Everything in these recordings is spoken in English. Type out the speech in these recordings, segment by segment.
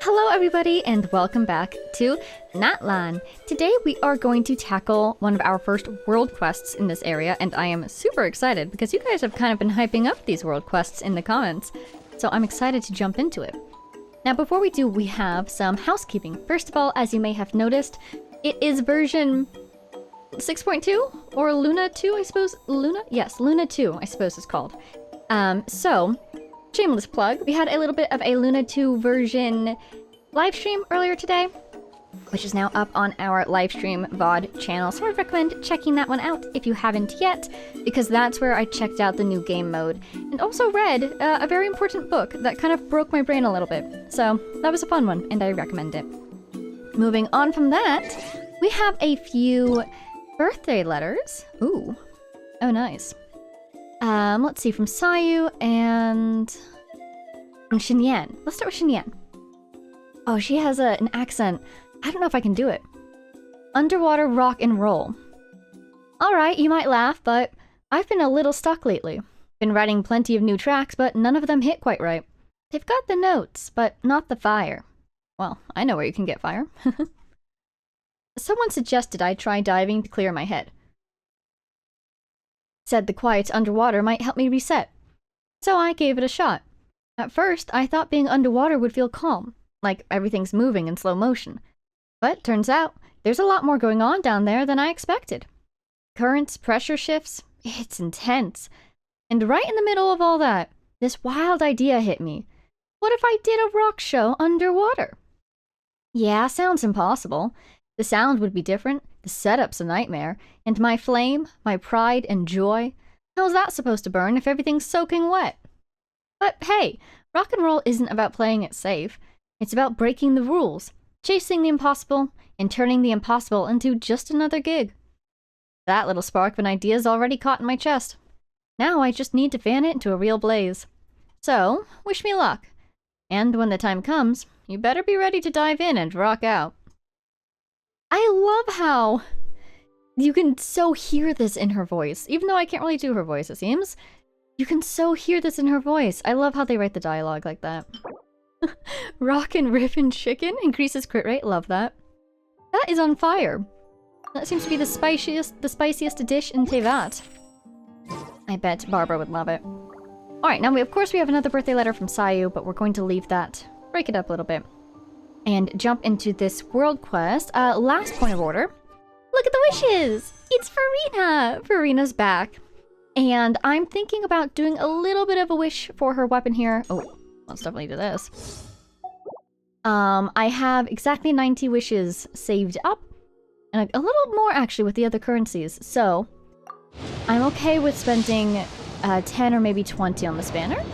Hello everybody and welcome back to Natlan. Today we are going to tackle one of our first world quests in this area, and I am super excited because you guys have kind of been hyping up these world quests in the comments. So I'm excited to jump into it. Now before we do, we have some housekeeping. First of all, as you may have noticed, it is version 6.2 or Luna 2, I suppose. Luna? Yes, Luna 2, I suppose it's called. So shameless plug, we had a little bit of a Luna 2 version live stream earlier today, which is now up on our live stream VOD channel, so I'd recommend checking that one out if you haven't yet, because that's where I checked out the new game mode, and also read a very important book that kind of broke my brain a little bit, so that was a fun one, and I recommend it. Moving on from that, we have a few birthday letters. Ooh. Oh, nice. Let's see, from Sayu and from Xinyan. Let's start with Xinyan. Oh, she has an accent. I don't know if I can do it. Underwater rock and roll. Alright, you might laugh, but I've been a little stuck lately. Been writing plenty of new tracks, but none of them hit quite right. They've got the notes, but not the fire. Well, I know where you can get fire. Someone suggested I try diving to clear my head. Said the quiet underwater might help me reset. So I gave it a shot. At first, I thought being underwater would feel calm, like everything's moving in slow motion. But turns out, there's a lot more going on down there than I expected. Currents, pressure shifts, it's intense. And right in the middle of all that, this wild idea hit me. What if I did a rock show underwater? Yeah, sounds impossible. The sound would be different, the setup's a nightmare, and my flame, my pride and joy, how's that supposed to burn if everything's soaking wet? But hey, rock and roll isn't about playing it safe. It's about breaking the rules, chasing the impossible, and turning the impossible into just another gig. That little spark of an idea's already caught in my chest. Now I just need to fan it into a real blaze. So, wish me luck. And when the time comes, you better be ready to dive in and rock out. I love how you can so hear this in her voice, even though I can't really do her voice, it seems. You can so hear this in her voice. I love how they write the dialogue like that. Rock and riff and chicken increases crit rate. Love that. That is on fire. That seems to be the spiciest dish in Tevat. I bet Barbara would love it. Alright, now of course we have another birthday letter from Sayu, but we're going to leave that, break it up a little bit, and jump into this world quest. Last point of order. Look at the wishes! It's Farina! Farina's back. And I'm thinking about doing a little bit of a wish for her weapon here. Oh, let's definitely do this. I have exactly 90 wishes saved up. And a little more, actually, with the other currencies. So, I'm okay with spending 10 or maybe 20 on the spanner.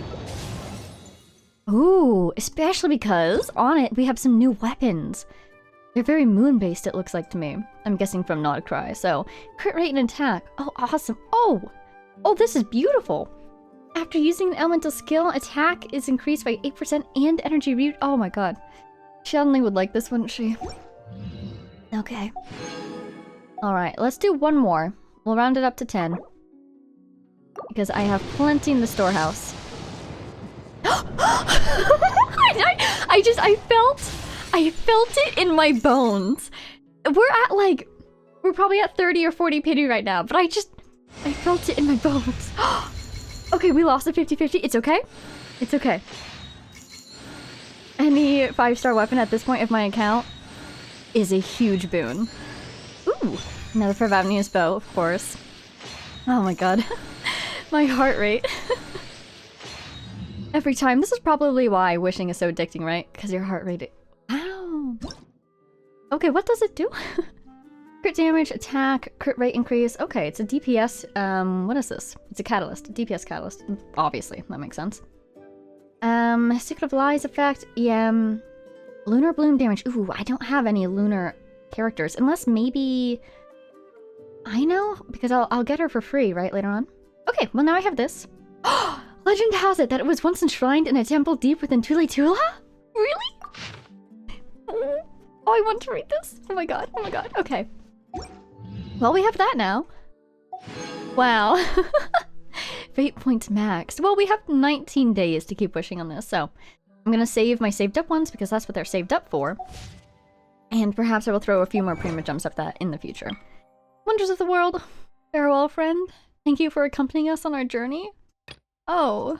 Ooh, especially because on it we have some new weapons. They're very moon-based, it looks like to me. I'm guessing from Not a Cry. So, crit rate and attack. Oh, awesome. Oh, this is beautiful. After using an elemental skill, attack is increased by 8% and energy re- Oh my god. She would like this, wouldn't she? Okay. Alright, let's do one more. We'll round it up to 10. Because I have plenty in the storehouse. I felt it in my bones. We're probably at 30 or 40 pity right now, but I felt it in my bones. Okay, we lost a 50-50. It's okay. It's okay. Any 5-star weapon at this point of my account is a huge boon. Ooh, another Favavnius bow, of course. Oh my god. My heart rate. Every time. This is probably why wishing is so addicting, right? Because your heart rate... Wow. Okay, what does it do? Crit damage, attack, crit rate increase. Okay, it's a DPS. What is this? It's a catalyst. A DPS catalyst. Obviously, that makes sense. Secret of Lies effect. EM. Lunar bloom damage. Ooh, I don't have any lunar characters. Unless maybe... I know? Because I'll get her for free, right, later on? Okay, well now I have this. Legend has it that it was once enshrined in a temple deep within Tuli Tula? Really? Oh, I want to read this. Oh my god, okay. Well, we have that now. Wow. Fate points max. Well, we have 19 days to keep pushing on this, so I'm gonna save my saved up ones because that's what they're saved up for. And perhaps I will throw a few more prima jumps at that in the future. Wonders of the world. Farewell, friend. Thank you for accompanying us on our journey. Oh.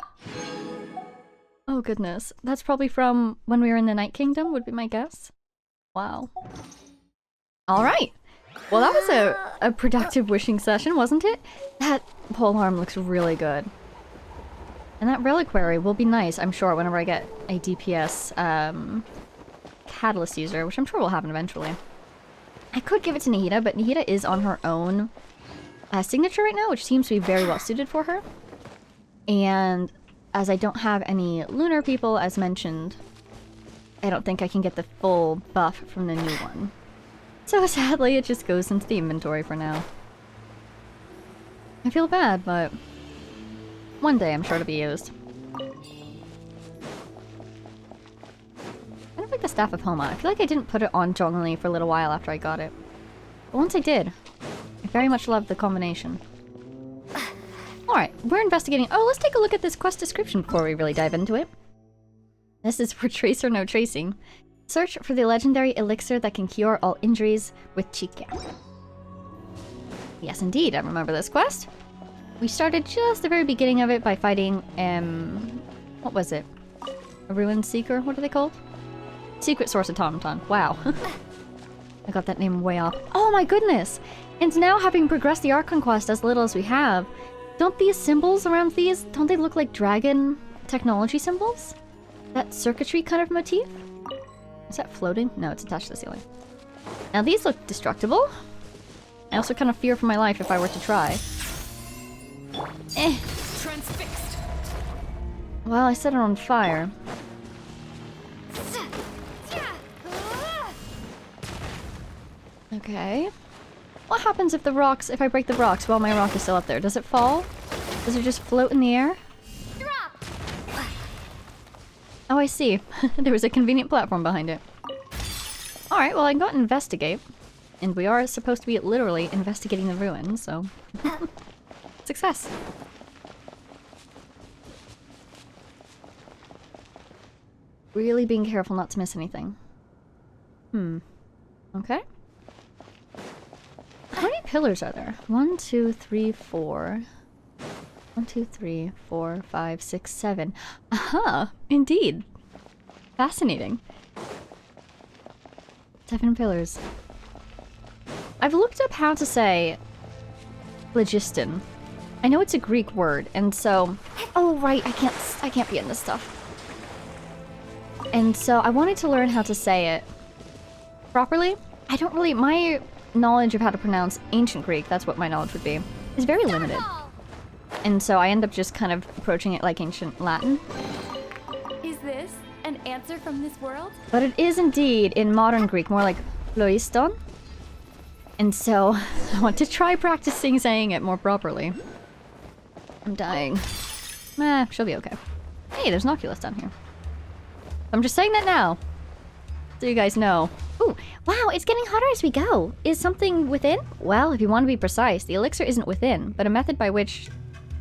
Oh goodness. That's probably from when we were in the Night Kingdom, would be my guess. Wow. Alright. Well, that was a productive wishing session, wasn't it? That pole arm looks really good. And that reliquary will be nice, I'm sure, whenever I get a DPS catalyst user, which I'm sure will happen eventually. I could give it to Nahida, but Nahida is on her own signature right now, which seems to be very well suited for her. And as I don't have any lunar people, as mentioned, I don't think I can get the full buff from the new one. So sadly, it just goes into the inventory for now. I feel bad, but one day I'm sure it'll be used. I don't like the Staff of Homa. I feel like I didn't put it on Zhongli for a little while after I got it. But once I did, I very much loved the combination. Alright, we're investigating. Oh, let's take a look at this quest description before we really dive into it. This is for Trace or No Tracing. Search for the legendary elixir that can cure all injuries with Chikya. Yes, indeed, I remember this quest. We started just the very beginning of it by fighting, what was it? A Ruined Seeker? What are they called? Secret Source Automaton. Wow. I got that name way off. Oh my goodness! And now, having progressed the Archon quest as little as we have, don't these symbols around these, don't they look like dragon technology symbols? That circuitry kind of motif? Is that floating? No, it's attached to the ceiling. Now these look destructible. I also kind of fear for my life if I were to try. Transfixed. Well, I set it on fire. Okay. What happens if if I break the rocks while my rock is still up there? Does it fall? Does it just float in the air? Oh, I see. There was a convenient platform behind it. Alright, well I got investigate. And we are supposed to be literally investigating the ruins, so... Success! Really being careful not to miss anything. Okay. How many pillars are there? 1, 2, 3, 4... 1, 2, 3, 4, 5, 6, 7. Aha! Indeed! Fascinating. 7 pillars. I've looked up how to say phlogiston. I know it's a Greek word, and so... Oh, right, I can't be in this stuff. And so I wanted to learn how to say it properly. I don't really... My knowledge of how to pronounce ancient Greek, that's what my knowledge would be, is very limited. And so I end up just kind of approaching it like ancient Latin. Is this an answer from this world? But it is indeed, in modern Greek, more like phloiston. And so I want to try practicing saying it more properly. I'm dying. She'll be okay. Hey, there's an Oculus down here. I'm just saying that now, so you guys know. Ooh, wow, it's getting hotter as we go. Is something within? Well, if you want to be precise, the elixir isn't within, but a method by which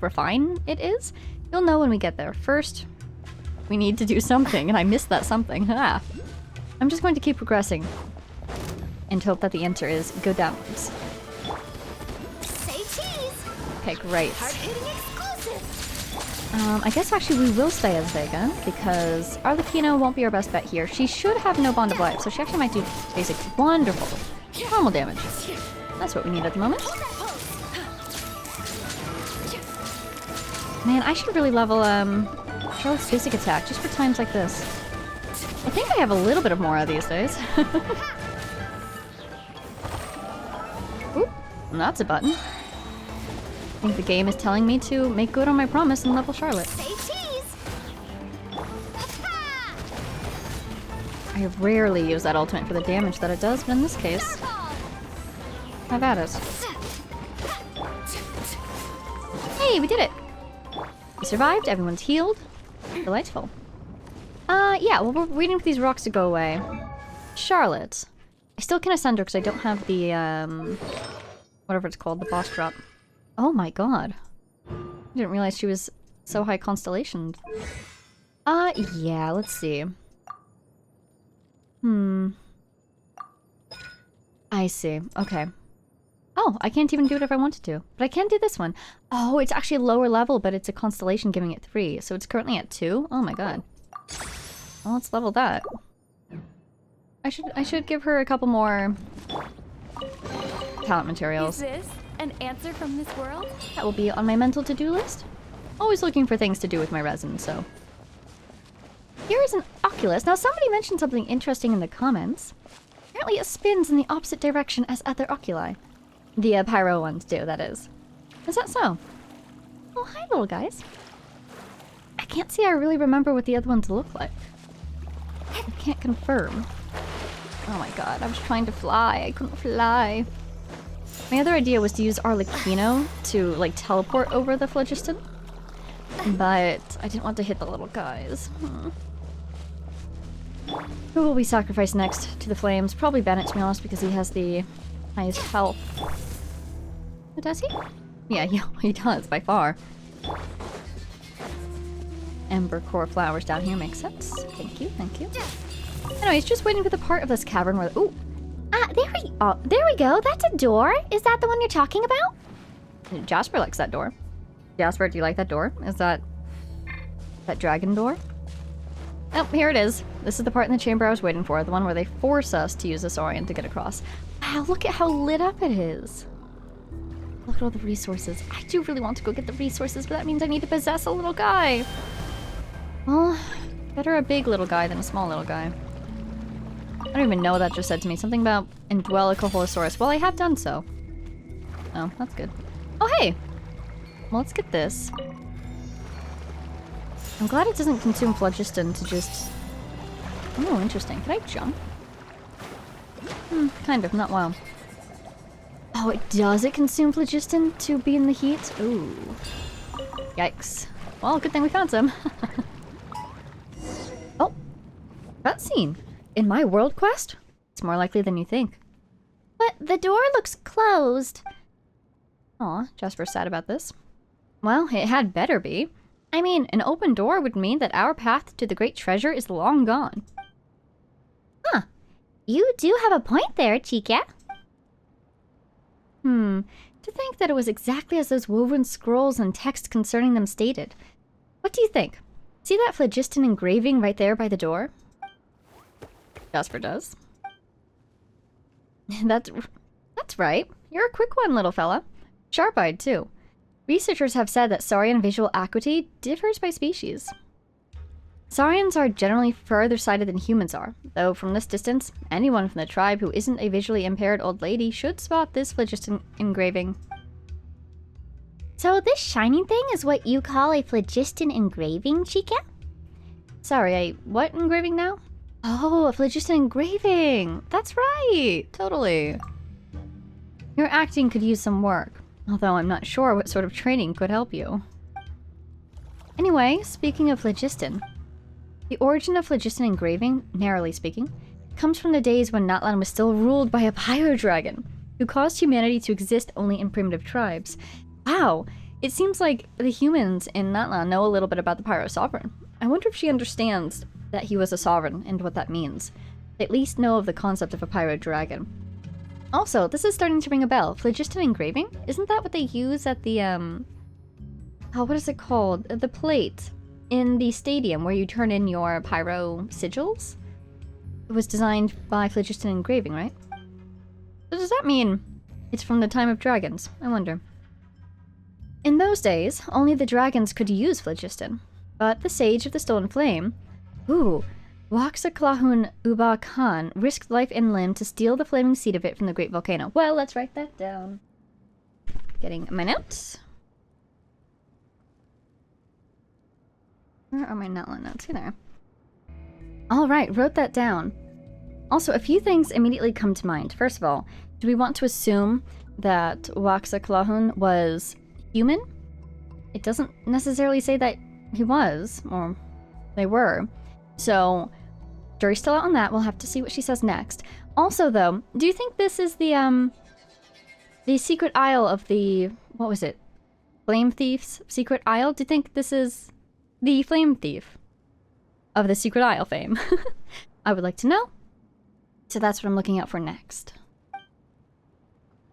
refine it is? You'll know when we get there. First, we need to do something, and I missed that something. Ah. I'm just going to keep progressing and hope that the answer is go downwards. Say cheese. Okay, great. Hard-hitting exclusive. I guess actually we will stay as Vega, because Arlecchino won't be our best bet here. She should have no bond of life, so she actually might do basic wonderful normal damage. That's what we need at the moment. Man, I should really level Charlotte's basic attack just for times like this. I think I have a little bit of Mora these days. Oop, that's a button. I think the game is telling me to make good on my promise and level Charlotte. Say cheese. I rarely use that ultimate for the damage that it does, but in this case, have at it. Hey, we did it! We survived, everyone's healed. Delightful. Yeah, well, we're waiting for these rocks to go away. Charlotte. I still can't ascend her because I don't have the, whatever it's called, the boss drop. Oh my god. I didn't realize she was so high constellationed. Yeah, let's see. I see. Okay. Oh, I can't even do it if I wanted to. But I can do this one. Oh, it's actually a lower level, but it's a constellation giving it 3. So it's currently at 2? Oh my god. Well, let's level that. I should give her a couple more talent materials. Is this an answer from this world? That will be on my mental to-do list. Always looking for things to do with my resin, so. Here is an oculus. Now, somebody mentioned something interesting in the comments. Apparently it spins in the opposite direction as other oculi. The pyro ones do, that is. Is that so? Oh, hi, little guys. I can't say I really remember what the other ones look like. I can't confirm. Oh my god, I was trying to fly. I couldn't fly. My other idea was to use Arlecchino to, like, teleport over the phlogiston. But I didn't want to hit the little guys. Who will we sacrifice next to the flames? Probably Bennett, to be honest, because he has the highest health. Oh, does he? Yeah, he does, by far. Ember core flowers down here makes sense. Thank you, thank you. Anyways, just waiting for the part of this cavern where ooh! There we go! That's a door! Is that the one you're talking about? Jasper likes that door. Jasper, do you like that door? Is that dragon door? Oh, here it is. This is the part in the chamber I was waiting for. The one where they force us to use the Saurian to get across. Wow, look at how lit up it is. Look at all the resources. I do really want to go get the resources, but that means I need to possess a little guy. Well, better a big little guy than a small little guy. I don't even know what that just said to me. Something about indwell a Coholosaurus. Well, I have done so. Oh, that's good. Oh, hey! Well, let's get this. I'm glad it doesn't consume phlogiston to just... Oh, interesting. Can I jump? Kind of. Not well. Oh, it does it consume phlogiston to be in the heat? Ooh. Yikes. Well, good thing we found some. Oh. Cutscene. In my world quest? It's more likely than you think. But the door looks closed. Aw, Jasper's sad about this. Well, it had better be. I mean, an open door would mean that our path to the great treasure is long gone. Huh. You do have a point there, Chikya. To think that it was exactly as those woven scrolls and text concerning them stated. What do you think? See that phlogiston engraving right there by the door? Jasper does. That's right. You're a quick one, little fella. Sharp-eyed, too. Researchers have said that Saurian visual acuity differs by species. Saurians are generally further sighted than humans are, though from this distance, anyone from the tribe who isn't a visually impaired old lady should spot this phlogiston engraving. So this shining thing is what you call a phlogiston engraving, Chikya? Sorry, what engraving now? Oh, a phlogiston engraving! That's right! Totally. Your acting could use some work, although I'm not sure what sort of training could help you. Anyway, speaking of phlogiston, the origin of phlogiston engraving, narrowly speaking, comes from the days when Natlan was still ruled by a pyro dragon, who caused humanity to exist only in primitive tribes. Wow, it seems like the humans in Natlan know a little bit about the pyro sovereign. I wonder if she understands that he was a sovereign and what that means. They at least know of the concept of a pyro dragon. Also, this is starting to ring a bell. Phlogiston engraving? Isn't that what they use at the, oh, what is it called? The plate in the stadium where you turn in your pyro sigils? It was designed by phlogiston engraving, right? So does that mean it's from the time of dragons? I wonder. In those days, only the dragons could use phlogiston. But the Sage of the Stolen Flame, Waxaklahun Uba Khan risked life and limb to steal the flaming seed of it from the great volcano. Well, let's write that down. Getting my notes. Where are my Natlan notes? Here they are. Alright, wrote that down. Also, a few things immediately come to mind. First of all, do we want to assume that Waxaklahun was human? It doesn't necessarily say that he was, or they were. So, jury's still out on that. We'll have to see what she says next. Also, though, do you think this is the secret isle of the... what was it? Flame Thief's secret isle? Do you think this is the Flame Thief? of the Secret Isle fame. I would like to know. So that's what I'm looking out for next.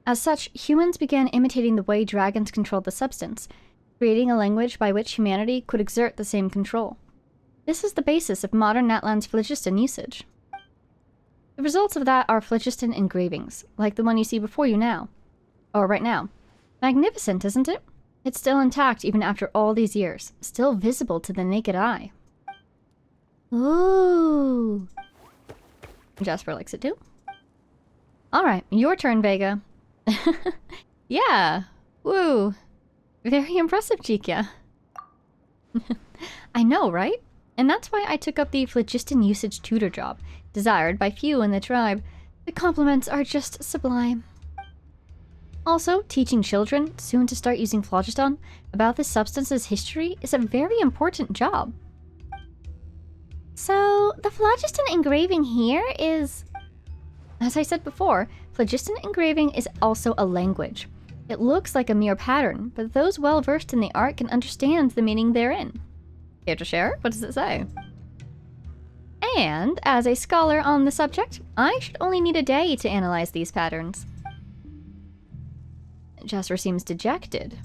As such, humans began imitating the way dragons controlled the substance, creating a language by which humanity could exert the same control. This is the basis of modern Natlan's phlogiston usage. The results of that are phlogiston engravings, like the one you see before you now. Or right now. Magnificent, isn't it? It's still intact even after all these years, still visible to the naked eye. Ooh. Jasper likes it too. Alright, your turn, Vega. Yeah. Woo. Very impressive, Chikya. I know, right? And that's why I took up the phlogiston usage tutor job, desired by few in the tribe. The compliments are just sublime. Also, teaching children, soon to start using phlogiston, about this substance's history is a very important job. So, the phlogiston engraving here is... As I said before, phlogiston engraving is also a language. It looks like a mere pattern, but those well-versed in the art can understand the meaning therein. Care to share? What does it say? And, as a scholar on the subject, I should only need a day to analyze these patterns. Jasper seems dejected.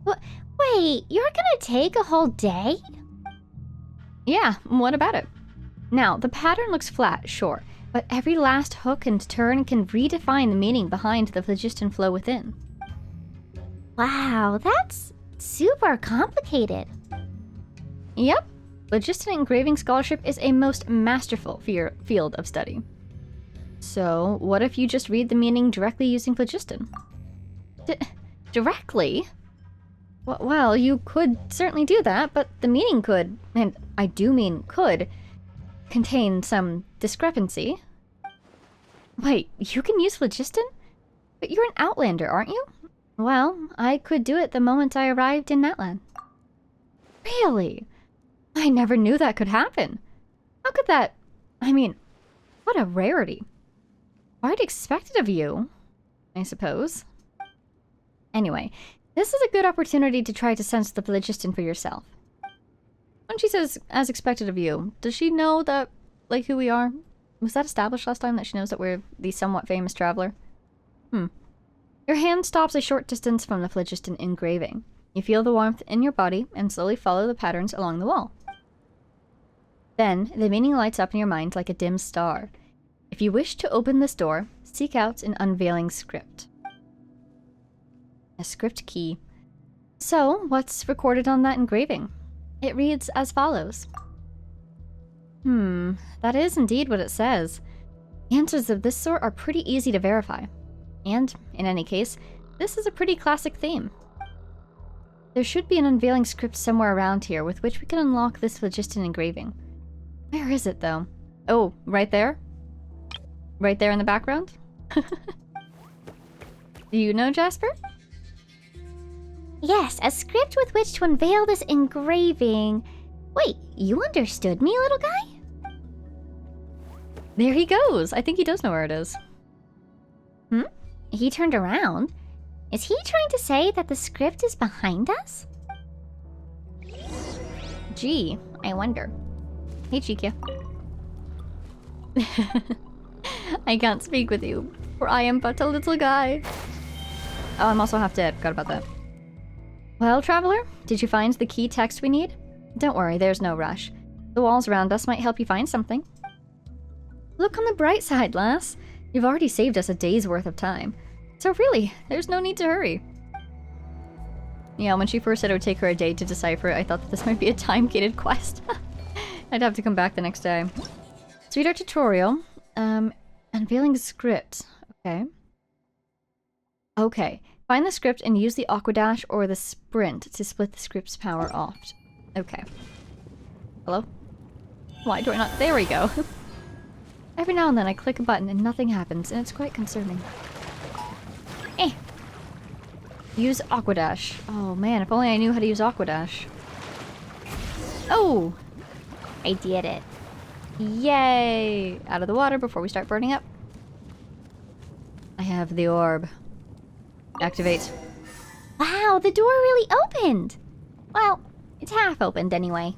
Wait, you're gonna take a whole day? Yeah, what about it? Now, the pattern looks flat, sure, but every last hook and turn can redefine the meaning behind the phlogiston flow within. Wow, that's super complicated. Yep, phlogiston engraving scholarship is a most masterful field of study. So, what if you just read the meaning directly using phlogiston? Directly? Well, you could certainly do that, but the meaning could, and I do mean could, contain some discrepancy. Wait, you can use phlogiston? But you're an outlander, aren't you? Well, I could do it the moment I arrived in Natlan. Really? I never knew that could happen. How could that... I mean, what a rarity. Quite expected of you, I suppose. Anyway, this is a good opportunity to try to sense the phlogiston for yourself. When she says, as expected of you, does she know that, like, who we are? Was that established last time, that she knows that we're the somewhat famous traveler? Your hand stops a short distance from the phlogiston engraving. You feel the warmth in your body and slowly follow the patterns along the wall. Then, the meaning lights up in your mind like a dim star. If you wish to open this door, seek out an unveiling script. A script key. So, what's recorded on that engraving? It reads as follows. That is indeed what it says. Answers of this sort are pretty easy to verify. And, in any case, this is a pretty classic theme. There should be an unveiling script somewhere around here with which we can unlock this phlogiston engraving. Where is it, though? Oh, right there? Right there in the background? Do you know, Jasper? Yes, a script with which to unveil this engraving. Wait, you understood me, little guy? There he goes. I think he does know where it is. He turned around. Is he trying to say that the script is behind us? Gee, I wonder. Hey, Chikya. I can't speak with you, for I am but a little guy. Oh, I'm also half dead. Forgot about that. Well, traveler, did you find the key text we need? Don't worry, there's no rush. The walls around us might help you find something. Look on the bright side, lass. You've already saved us a day's worth of time. So really, there's no need to hurry. Yeah, when she first said it would take her a day to decipher it, I thought that this might be a time-gated quest. I'd have to come back the next day. Sweetheart tutorial. Unveiling script. Okay. Okay. Find the script and use the aquadash or the sprint to split the script's power off. Okay. Hello? Why do I not? There we go. Every now and then I click a button and nothing happens, and it's quite concerning. Use aquadash. Oh man, if only I knew how to use aquadash. Oh! I did it. Yay! Out of the water before we start burning up. I have the orb. Activate. Wow, the door really opened! Well, it's half opened anyway.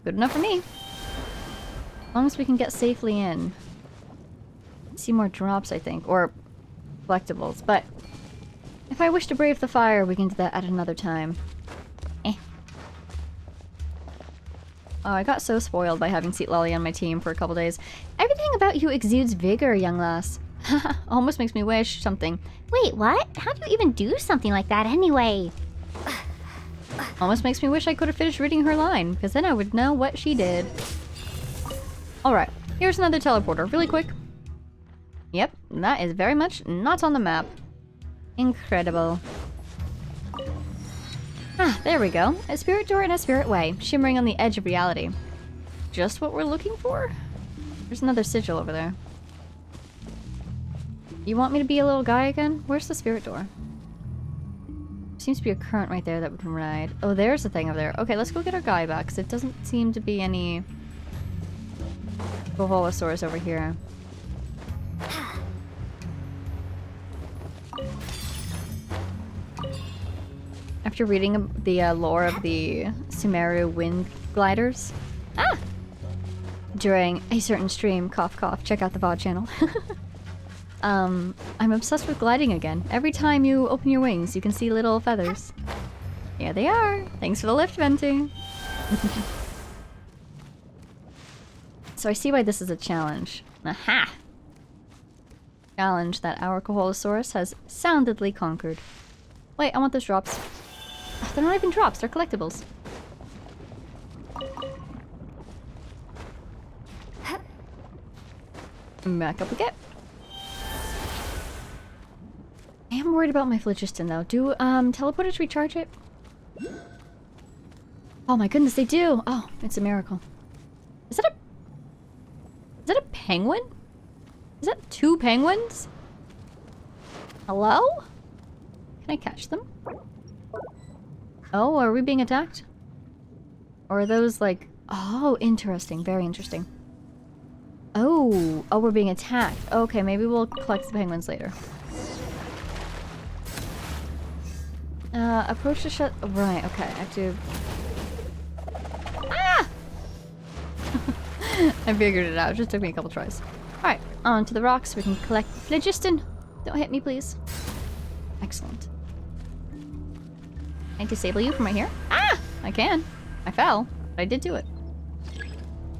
Good enough for me. As long as we can get safely in. See more drops, I think. Or collectibles. But if I wish to brave the fire, we can do that at another time. Eh. Oh, I got so spoiled by having Seat Lolly on my team for a couple days. Everything about you exudes vigor, young lass. Almost makes me wish something. Wait, what? How do you even do something like that anyway? Almost makes me wish I could have finished reading her line, because then I would know what she did. Alright, here's another teleporter, really quick. Yep, that is very much not on the map. Incredible. Ah, there we go. A spirit door in a spirit way, shimmering on the edge of reality. Just what we're looking for? There's another sigil over there. You want me to be a little guy again? Where's the spirit door? Seems to be a current right there that we can ride. Oh, there's the thing over there. Okay, let's go get our guy back, because it doesn't seem to be any Boholosaurs over here. After reading the lore of the Sumeru wind gliders, during a certain stream, cough cough, check out the VOD channel. I'm obsessed with gliding again. Every time you open your wings, you can see little feathers. Here they are. Thanks for the lift venting. So I see why this is a challenge. Aha! Challenge that our Koholosaurus has soundedly conquered. Wait, I want those drops. Ugh, they're not even drops, they're collectibles. Back up we get. I am worried about my phlogiston though. Do teleporters recharge it? Oh my goodness, they do! Oh, it's a miracle. Is that a penguin? Is that 2 penguins? Hello? Can I catch them? Oh, are we being attacked? Or are those like... Oh, interesting. Very interesting. Oh, we're being attacked. Okay, maybe we'll collect the penguins later. Approach the shut... Right, okay, I have to... Ah! I figured it out. It just took me a couple tries. Alright, on to the rocks. We can collect phlogiston. Don't hit me, please. Excellent. Can I disable you from right here? Ah! I can. I fell, but I did do it.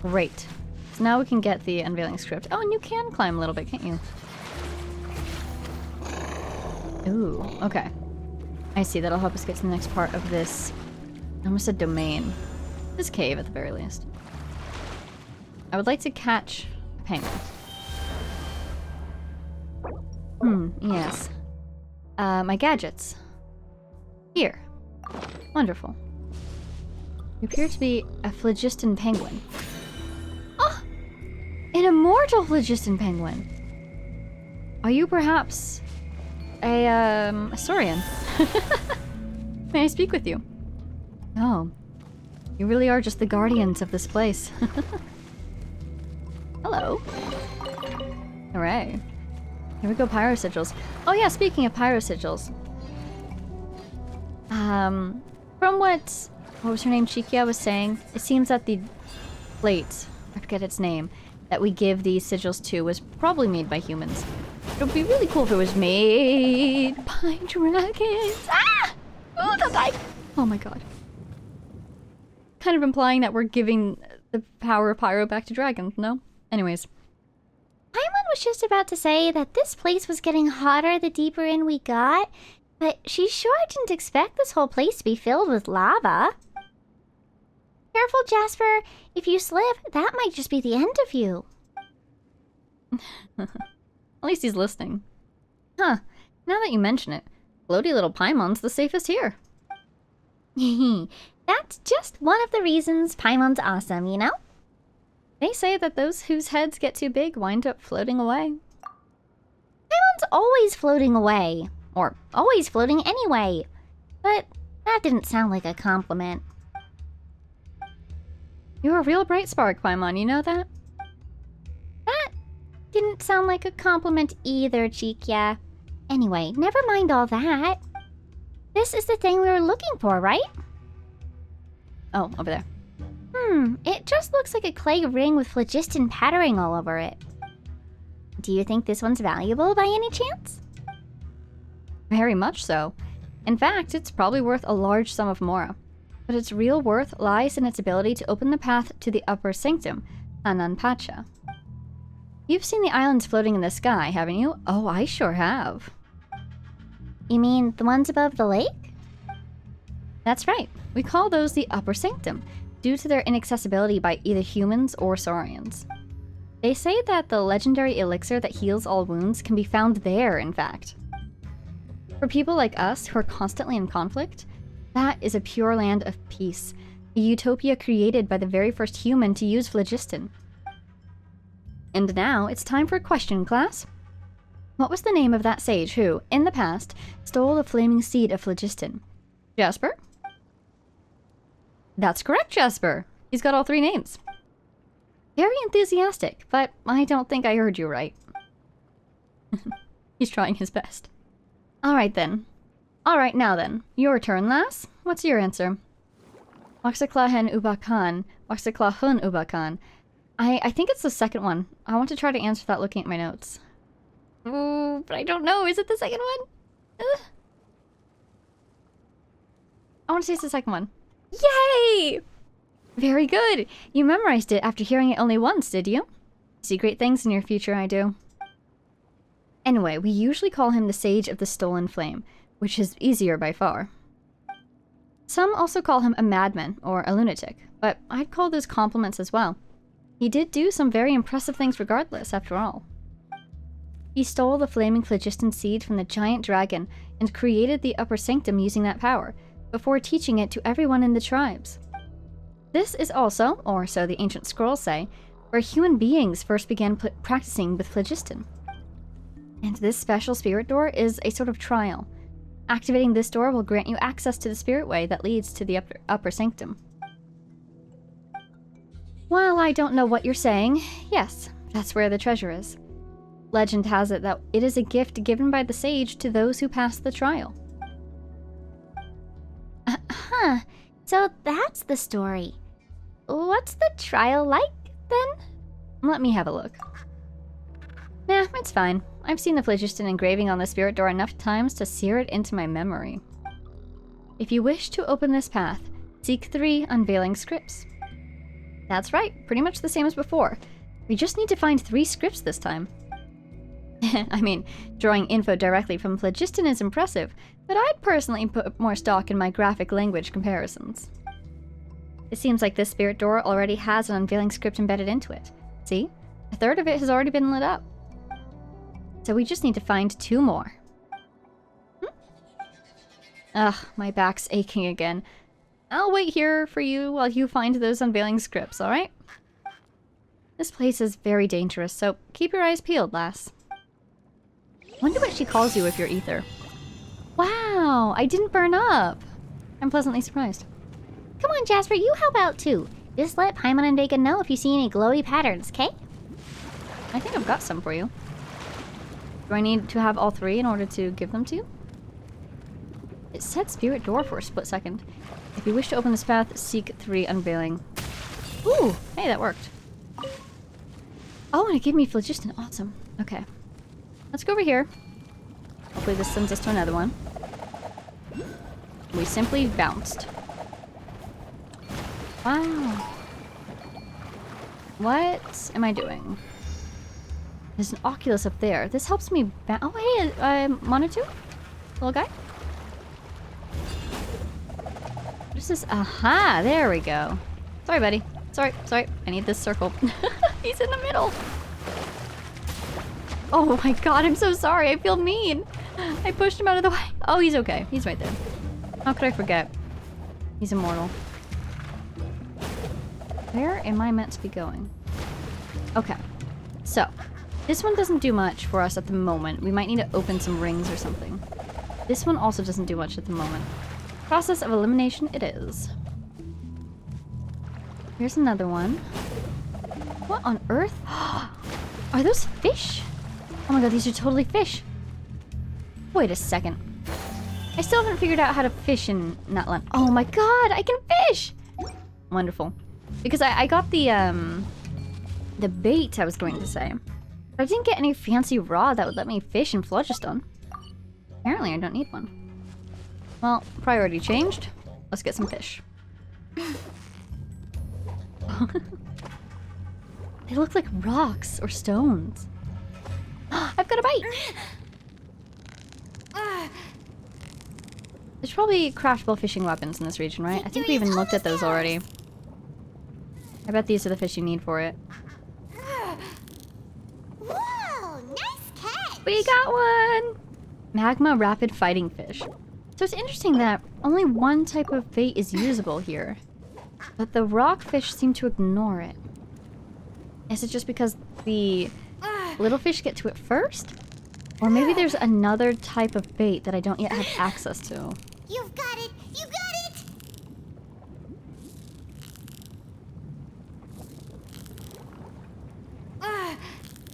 Great. So now we can get the unveiling script. Oh, and you can climb a little bit, can't you? Ooh, okay. I see. That'll help us get to the next part of this. I almost said domain. This cave, at the very least. I would like to catch a penguin. Yes. My gadgets. Here. Wonderful. You appear to be a phlogiston penguin. Oh! An immortal phlogiston penguin! Are you perhaps a saurian? May I speak with you? Oh. You really are just the guardians of this place. Hello. Hooray. Here we go, pyrosigils. Oh yeah, speaking of pyrosigils. From what was her name, Chikya, was saying, it seems that the plate, I forget its name, that we give these sigils to was probably made by humans. It would be really cool if it was made by dragons. Ah! Oh, don't die! Oh my god. Kind of implying that we're giving the power of pyro back to dragons, no? Anyways. Paimon was just about to say that this place was getting hotter the deeper in we got, but she sure didn't expect this whole place to be filled with lava. Careful, Jasper. If you slip, that might just be the end of you. At least he's listening. Huh. Now that you mention it, floaty little Paimon's the safest here. That's just one of the reasons Paimon's awesome, you know? They say that those whose heads get too big wind up floating away. Paimon's always floating away. Or always floating anyway. But that didn't sound like a compliment. You're a real bright spark, Paimon, you know that? That didn't sound like a compliment either, Chikya. Anyway, never mind all that. This is the thing we were looking for, right? Oh, over there. It just looks like a clay ring with phlogiston patterning all over it. Do you think this one's valuable by any chance? Very much so. In fact, it's probably worth a large sum of mora. But its real worth lies in its ability to open the path to the upper sanctum, Hanan Pacha. You've seen the islands floating in the sky, haven't you? Oh, I sure have. You mean the ones above the lake? That's right. We call those the upper sanctum, due to their inaccessibility by either humans or saurians. They say that the legendary elixir that heals all wounds can be found there, in fact. For people like us who are constantly in conflict, that is a pure land of peace, a utopia created by the very first human to use phlogiston. And now it's time for a question, class. What was the name of that sage who, in the past, stole the flaming seed of phlogiston? Jasper? That's correct, Jasper. He's got all 3 names. Very enthusiastic, but I don't think I heard you right. He's trying his best. Alright then. Alright, now then. Your turn, lass. What's your answer? Waxaklahen Ubakan. Waxaklahun Ubakan. I think it's the second one. I want to try to answer that looking at my notes. Ooh, but I don't know. Is it the second one? I want to say it's the second one. Yay! Very good. You memorized it after hearing it only once, did you? See great things in your future, I do. Anyway, we usually call him the Sage of the Stolen Flame, which is easier by far. Some also call him a madman or a lunatic, but I'd call those compliments as well. He did do some very impressive things regardless, after all. He stole the flaming phlogiston seed from the giant dragon and created the upper sanctum using that power, before teaching it to everyone in the tribes. This is also, or so the ancient scrolls say, where human beings first began practicing with phlogiston. And this special spirit door is a sort of trial. Activating this door will grant you access to the spirit way that leads to the upper sanctum. While I don't know what you're saying, yes, that's where the treasure is. Legend has it that it is a gift given by the sage to those who pass the trial. Huh, so that's the story. What's the trial like, then? Let me have a look. Nah, it's fine. I've seen the phlogiston engraving on the spirit door enough times to sear it into my memory. If you wish to open this path, seek 3 unveiling scripts. That's right, pretty much the same as before. We just need to find 3 scripts this time. I mean, drawing info directly from phlogiston is impressive, but I'd personally put more stock in my graphic language comparisons. It seems like this spirit door already has an unveiling script embedded into it. See? A third of it has already been lit up. So we just need to find 2 more. Ugh, my back's aching again. I'll wait here for you while you find those unveiling scripts, alright? This place is very dangerous, so keep your eyes peeled, lass. Wonder what she calls you if you're ether. Wow, I didn't burn up. I'm pleasantly surprised. Come on, Jasper, you help out too. Just let Paimon and Vega know if you see any glowy patterns, okay? I think I've got some for you. Do I need to have all 3 in order to give them to you? It said spirit door for a split second. If you wish to open this path, seek 3 unveiling. Ooh, hey, that worked. Oh, and it gave me phlogiston. Awesome. Okay. Let's go over here. Hopefully this sends us to another one. We simply bounced. Wow. What am I doing? There's an Oculus up there. This helps me oh, hey, Monitor? Little guy? What is this? Aha! There we go. Sorry, buddy. Sorry. I need this circle. He's in the middle. Oh my god, I'm so sorry. I feel mean. I pushed him out of the way. Oh, he's okay. He's right there. How could I forget? He's immortal. Where am I meant to be going? Okay. So, this one doesn't do much for us at the moment. We might need to open some rings or something. This one also doesn't do much at the moment. Process of elimination it is. Here's another one. What on earth? Are those fish? Oh my god, these are totally fish. Wait a second. I still haven't figured out how to fish in Natlan. Oh my god, I can fish! Wonderful. Because I got the bait, I was going to say. But I didn't get any fancy rod that would let me fish in Phlogiston. Apparently I don't need one. Well, priority changed. Let's get some fish. They look like rocks or stones. I've got a bite! There's probably craftable fishing weapons in this region, right? I think we even looked at those already. I bet these are the fish you need for it. Whoa, nice catch! We got one! Magma rapid fighting fish. So it's interesting that only one type of bait is usable here. But the rockfish seem to ignore it. Is it just because the little fish get to it first? Or maybe there's another type of bait that I don't yet have access to. You've got it! You got it!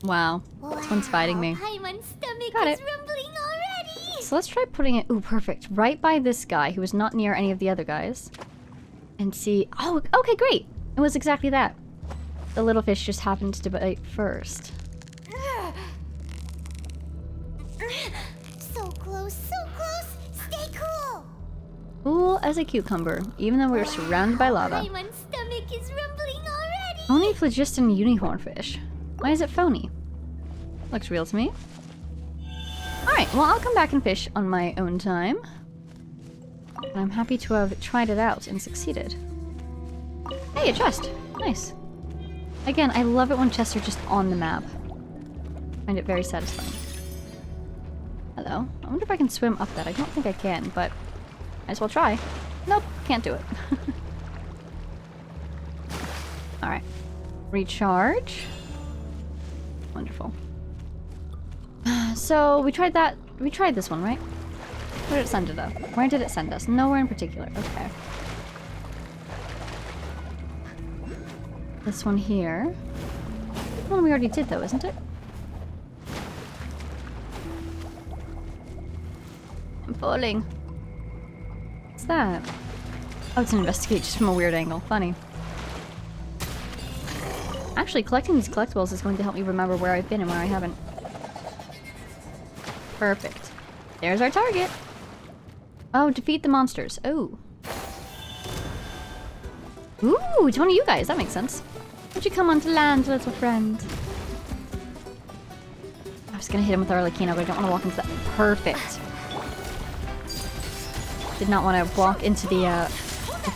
Wow, this one's fighting me. Paimon's stomach Got is it. rumbling already! So let's try putting it, ooh, perfect, right by this guy who was not near any of the other guys. And see, oh, okay, great. It was exactly that. The little fish just happened to bite first. So close, so close! Stay cool! Cool as a cucumber, even though we're surrounded by lava. Paimon's stomach is rumbling already! Phony phlogiston unicorn fish. Why is it phony? Looks real to me. Alright, well I'll come back and fish on my own time. And I'm happy to have tried it out and succeeded. Hey, a chest! Nice. Again, I love it when chests are just on the map. I find it very satisfying. Hello. I wonder if I can swim up that. I don't think I can, but might as well try. Nope, can't do it. Alright. Recharge. Wonderful. So, we tried that. We tried this one, right? Where did it send it up? Where did it send us? Nowhere in particular. Okay. This one here. This one we already did, though, isn't it? I'm falling. What's that? Oh, it's an investigate, just from a weird angle. Funny. Actually, collecting these collectibles is going to help me remember where I've been and where I haven't. Perfect. There's our target. Oh, defeat the monsters. Oh. Ooh, it's one of you guys. That makes sense. Won't you come onto land, little friend? I was gonna hit him with Arlecchino, but I don't want to walk into that. Perfect. Did not want to walk into the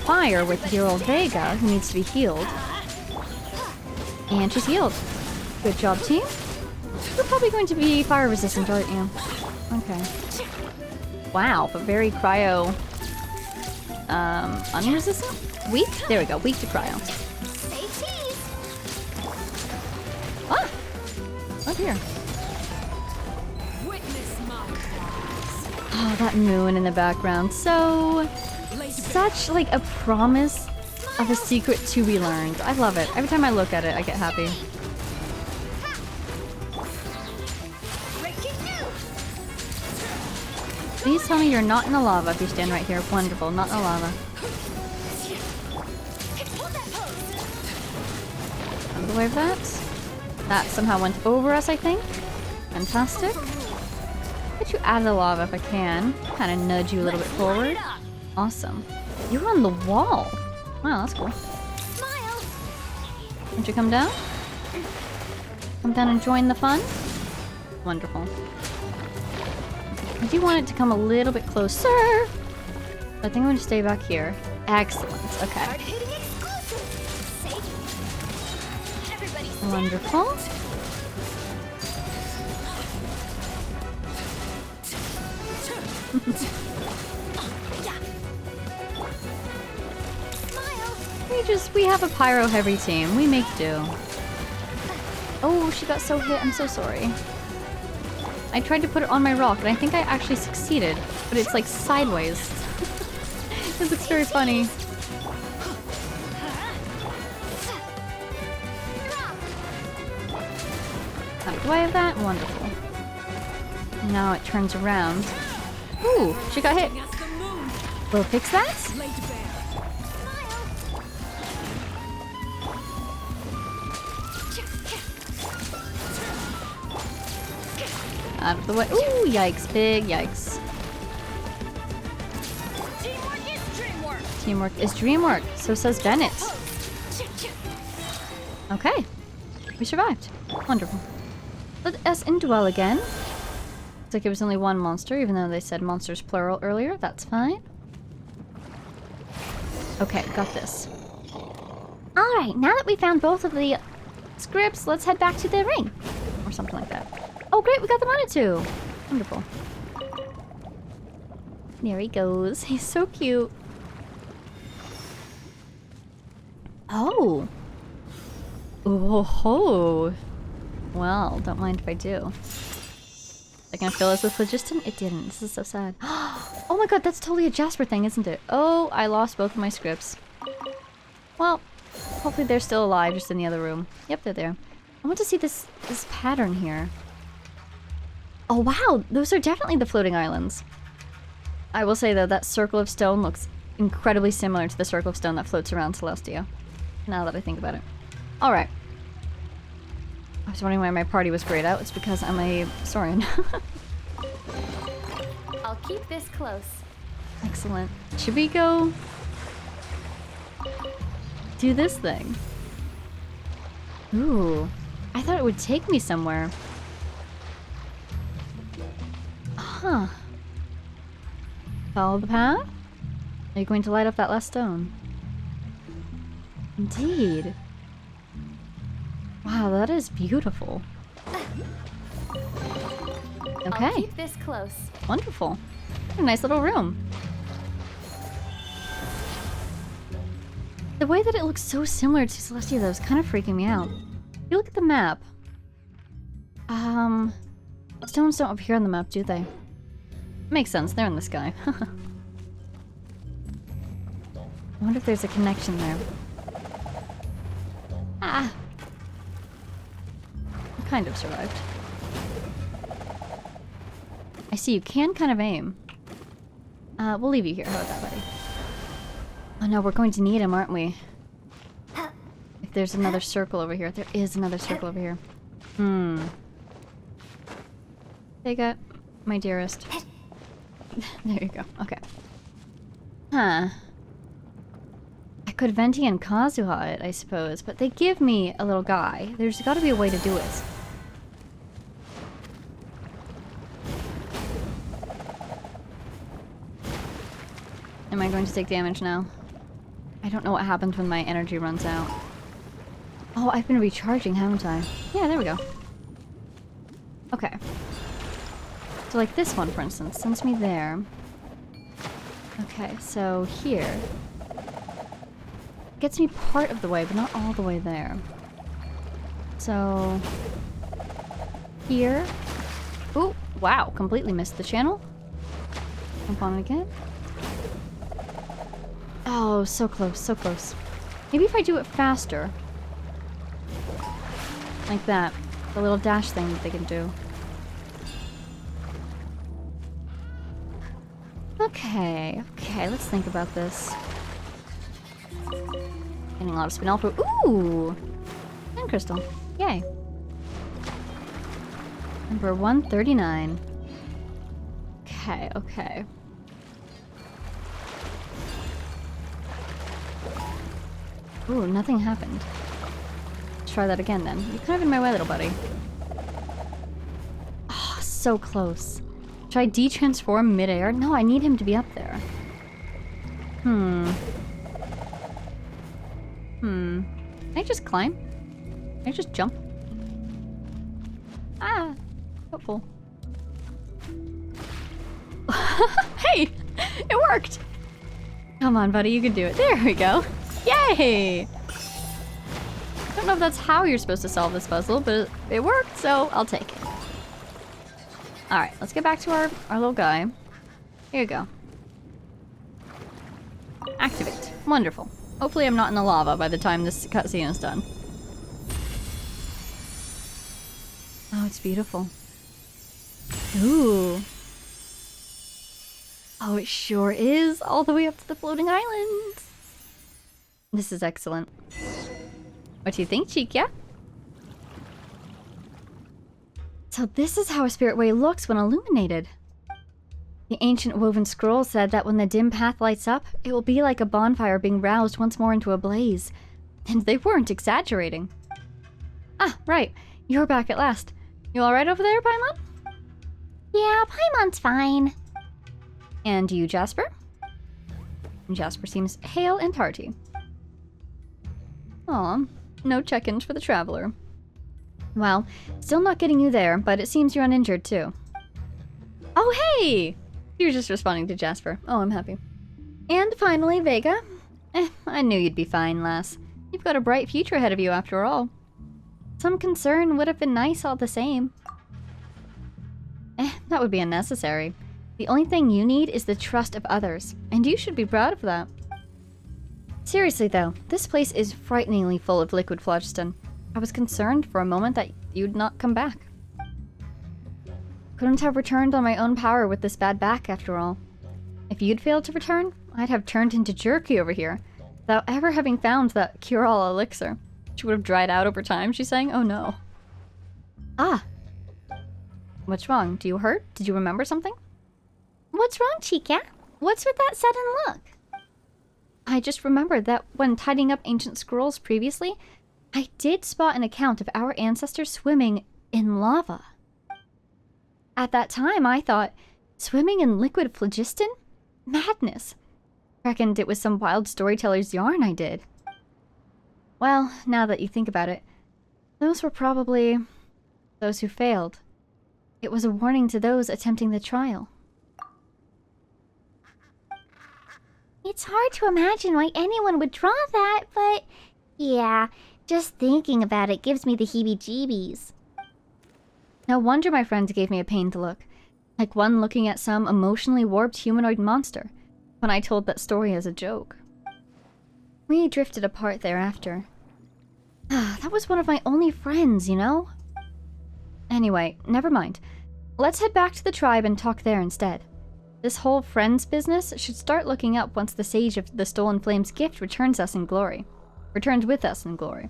fire with dear old Vega, who needs to be healed. And she's healed. Good job, team. You're probably going to be fire resistant, aren't you? Okay. Wow, but very cryo... unresistant? Weak? There we go, weak to cryo. Ah! Oh dear. Oh, that moon in the background. So... such, like, a promise of a secret to be learned. I love it. Every time I look at it, I get happy. Please tell me you're not in the lava if you stand right here. Wonderful, not in the lava. Out of the way of that. That somehow went over us, I think. Fantastic. Get you out of the lava if I can. Kind of nudge you a little bit forward. Awesome. You're on the wall. Wow, that's cool. Won't you come down? Come down and join the fun? Wonderful. I do want it to come a little bit closer. I think I'm going to stay back here. Excellent. Okay. Wonderful. We have a pyro heavy team. We make do. Oh, she got so hit. I'm so sorry. I tried to put it on my rock, and I think I actually succeeded, but it's like sideways. This looks very funny. Do I have that? Wonderful. Now it turns around. Ooh, she got hit. We'll fix that. Out of the way. Ooh, yikes. Big yikes. Teamwork is dreamwork. Teamwork is dreamwork. So says Bennett. Okay. We survived. Wonderful. Let us indwell again. Looks like it was only one monster, even though they said monsters plural earlier. That's fine. Okay, got this. Alright, now that we found both of the scripts, let's head back to the ring. Or something like that. Oh, great, we got the Manitou. Wonderful. There he goes. He's so cute. Oh. Oh ho. Well, don't mind if I do. Is it gonna fill us with phlogiston? It didn't. This is so sad. Oh my god, that's totally a Jasper thing, isn't it? Oh, I lost both of my scripts. Well, hopefully they're still alive, just in the other room. Yep, they're there. I want to see this pattern here. Oh wow, those are definitely the floating islands. I will say though, that circle of stone looks incredibly similar to the circle of stone that floats around Celestia. Now that I think about it. Alright. I was wondering why my party was grayed out. It's because I'm a Saurian. I'll keep this close. Excellent. Should we go do this thing? Ooh. I thought it would take me somewhere. Huh. Follow the path? Are you going to light up that last stone? Indeed. Wow, that is beautiful. I'll Okay. keep this close. Wonderful. What a nice little room. The way that it looks so similar to Celestia though is kind of freaking me out. If you look at the map. Stones don't appear on the map, do they? Makes sense, they're in the sky. I wonder if there's a connection there. Ah! I kind of survived. I see you can kind of aim. We'll leave you here. How about that, buddy? Oh no, we're going to need him, aren't we? If there's another circle over here. There is another circle over here. Vega, my dearest. There you go. Okay. Huh. I could Venti and Kazuha it, I suppose, but they give me a little guy. There's gotta be a way to do it. Am I going to take damage now? I don't know what happens when my energy runs out. Oh, I've been recharging, haven't I? Yeah, there we go. Okay. So like this one, for instance, sends me there. Okay, so here. Gets me part of the way, but not all the way there. So... here. Ooh, wow, completely missed the channel. Jump on it again. Oh, so close, so close. Maybe if I do it faster. Like that. The little dash thing that they can do. Okay, okay, let's think about this. Getting a lot of spinel for— ooh! And crystal. Yay. Number 139. Okay, okay. Ooh, nothing happened. Let's try that again then. You're kind of in my way, little buddy. Oh, so close. Should I de-transform midair? No, I need him to be up there. Can I just climb? Can I just jump? Ah, hopeful. Hey! It worked! Come on, buddy, you can do it. There we go. Yay! I don't know if that's how you're supposed to solve this puzzle, but it worked, so I'll take it. Alright, let's get back to our little guy. Here you go. Activate. Wonderful. Hopefully I'm not in the lava by the time this cutscene is done. Oh, it's beautiful. Ooh. Oh, it sure is. All the way up to the floating islands. This is excellent. What do you think, Chikya? So this is how a spirit way looks when illuminated. The ancient woven scroll said that when the dim path lights up, it will be like a bonfire being roused once more into a blaze. And they weren't exaggerating. Ah, right. You're back at last. You alright over there, Paimon? Yeah, Paimon's fine. And you, Jasper? Jasper seems hale and hearty. Aw, no check-ins for the traveler. Well, still not getting you there, but it seems you're uninjured too. Oh, hey! You're just responding to Jasper. Oh, I'm happy. And finally, Vega. I knew you'd be fine, lass. You've got a bright future ahead of you after all. Some concern would have been nice all the same. That would be unnecessary. The only thing you need is the trust of others, and you should be proud of that. Seriously though, this place is frighteningly full of liquid phlogiston. I was concerned for a moment that you'd not come back. Couldn't have returned on my own power with this bad back after all. If you'd failed to return, I'd have turned into jerky over here, without ever having found that cure-all elixir. She would have dried out over time, she's saying? Oh no. Ah. What's wrong? Do you hurt? Did you remember something? What's wrong, Chikya? What's with that sudden look? I just remembered that when tidying up ancient scrolls previously, I did spot an account of our ancestors swimming in lava. At that time, I thought, swimming in liquid phlogiston? Madness. Reckoned it was some wild storyteller's yarn I did. Well, now that you think about it, those were probably those who failed. It was a warning to those attempting the trial. It's hard to imagine why anyone would draw that, but yeah, just thinking about it gives me the heebie-jeebies. No wonder my friends gave me a pained look, like one looking at some emotionally warped humanoid monster, when I told that story as a joke. We drifted apart thereafter. That was one of my only friends, you know? Anyway, never mind. Let's head back to the tribe and talk there instead. This whole friends business should start looking up once the Sage of the Stolen Flames gift returns with us in glory.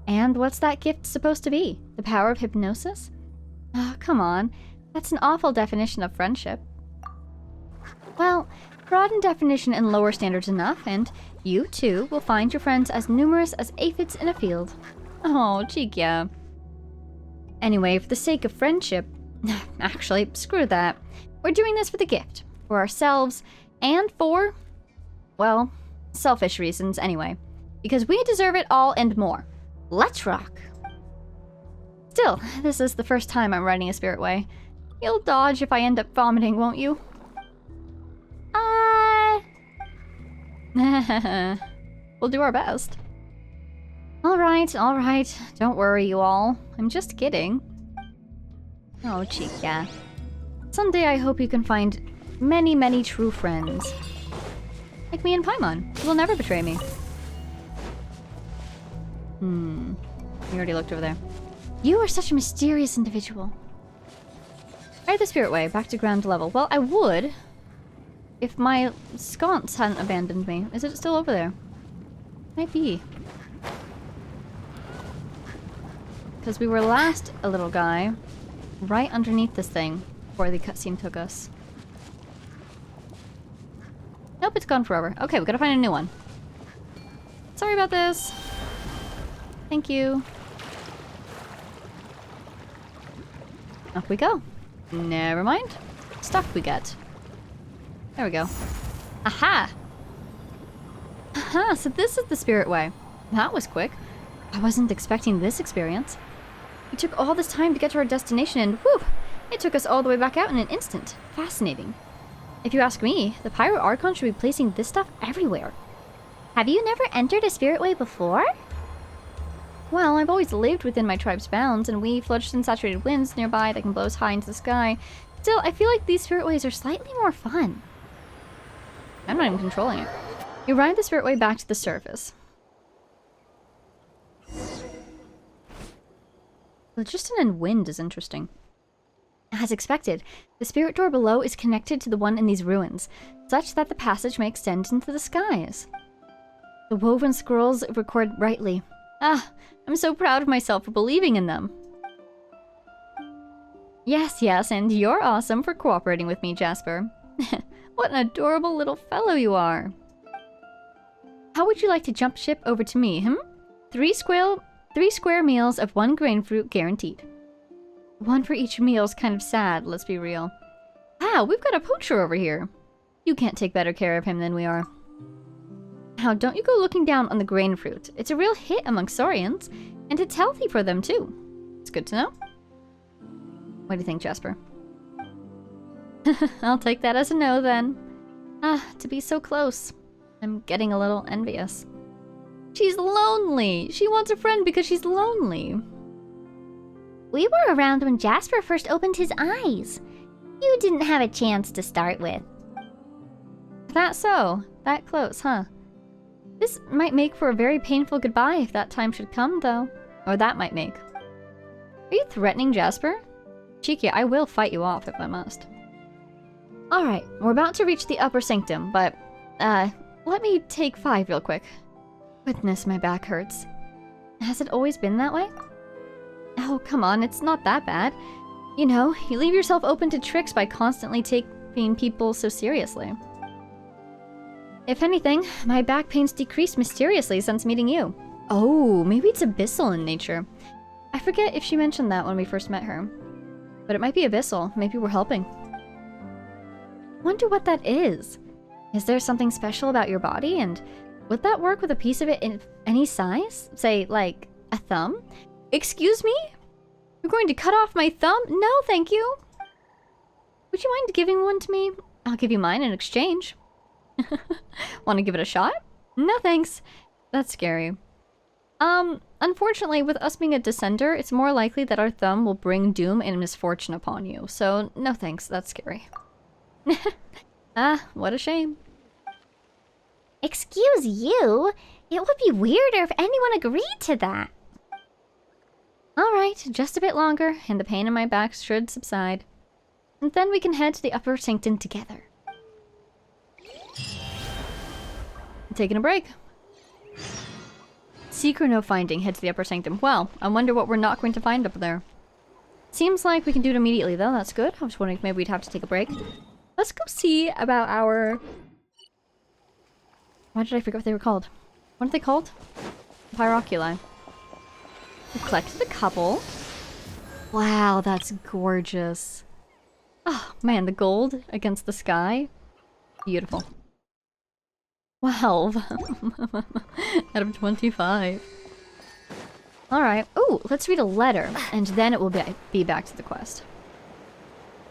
And what's that gift supposed to be? The power of hypnosis? Oh, come on. That's an awful definition of friendship. Well, broaden definition and lower standards enough, and you, too, will find your friends as numerous as aphids in a field. Oh, Chikya. Anyway, for the sake of friendship... Actually, screw that. We're doing this for the gift. For ourselves, and for... well, selfish reasons anyway. Because we deserve it all and more. Let's rock! Still, this is the first time I'm riding a spirit way. You'll dodge if I end up vomiting, won't you? We'll do our best. Alright. Don't worry, you all. I'm just kidding. Oh, Chikya. Someday I hope you can find many, many true friends. Like me and Paimon, who will never betray me. You already looked over there. You are such a mysterious individual. Alright, the spirit way, back to ground level. Well, I would, if my sconce hadn't abandoned me. Is it still over there? Might be. Because we were last a little guy right underneath this thing before the cutscene took us. Nope, it's gone forever. Okay, we gotta find a new one. Sorry about this. Thank you. Up we go. Never mind. Stuck we get. There we go. Aha! Aha, so this is the spirit way. That was quick. I wasn't expecting this experience. We took all this time to get to our destination and whew! It took us all the way back out in an instant. Fascinating. If you ask me, the Pyro Archon should be placing this stuff everywhere. Have you never entered a spirit way before? Well, I've always lived within my tribe's bounds and we phlogiston saturated winds nearby that can blow us high into the sky. Still, I feel like these spirit ways are slightly more fun. I'm not even controlling it. You ride the spirit way back to the surface. Phlogiston and wind is interesting. As expected, the spirit door below is connected to the one in these ruins, such that the passage may extend into the skies. The woven scrolls record rightly. Ah, I'm so proud of myself for believing in them. Yes, yes, and you're awesome for cooperating with me, Jasper. What an adorable little fellow you are. How would you like to jump ship over to me, hmm? 3 square meals of 1 grain fruit guaranteed. 1 for each meal's kind of sad, let's be real. Wow, we've got a poacher over here. You can't take better care of him than we are. Now, don't you go looking down on the grain fruit. It's a real hit among Saurians, and it's healthy for them too. It's good to know. What do you think, Jasper? I'll take that as a no then. Ah, to be so close. I'm getting a little envious. She's lonely. She wants a friend because she's lonely. We were around when Jasper first opened his eyes. You didn't have a chance to start with. That so? That close, huh? This might make for a very painful goodbye if that time should come, though. Or that might make. Are you threatening Jasper? Chikya, I will fight you off if I must. Alright, we're about to reach the upper sanctum, but, let me take 5 real quick. Goodness, my back hurts. Has it always been that way? Oh, come on, it's not that bad. You know, you leave yourself open to tricks by constantly taking people so seriously. If anything, my back pain's decreased mysteriously since meeting you. Oh, maybe it's abyssal in nature. I forget if she mentioned that when we first met her. But it might be abyssal. Maybe we're helping. Wonder what that is. Is there something special about your body, and would that work with a piece of it in any size? Say, like, a thumb? Excuse me? You're going to cut off my thumb? No, thank you. Would you mind giving one to me? I'll give you mine in exchange. Want to give it a shot? No thanks. That's scary. Unfortunately, with us being a descender, it's more likely that our thumb will bring doom and misfortune upon you. So, no thanks. That's scary. Ah, what a shame. Excuse you? It would be weirder if anyone agreed to that. Alright, just a bit longer, and the pain in my back should subside. And then we can head to the upper sanctum together. Taking a break. Seek or no finding, head to the upper sanctum. Well, I wonder what we're not going to find up there. Seems like we can do it immediately though, that's good. I was wondering if maybe we'd have to take a break. Let's go see about our... Why did I forget what they were called? What are they called? Pyroculi. We collected a couple. Wow, that's gorgeous. Oh man, the gold against the sky. Beautiful. 12 out of 25. Alright. Ooh, let's read a letter, and then it will be back to the quest.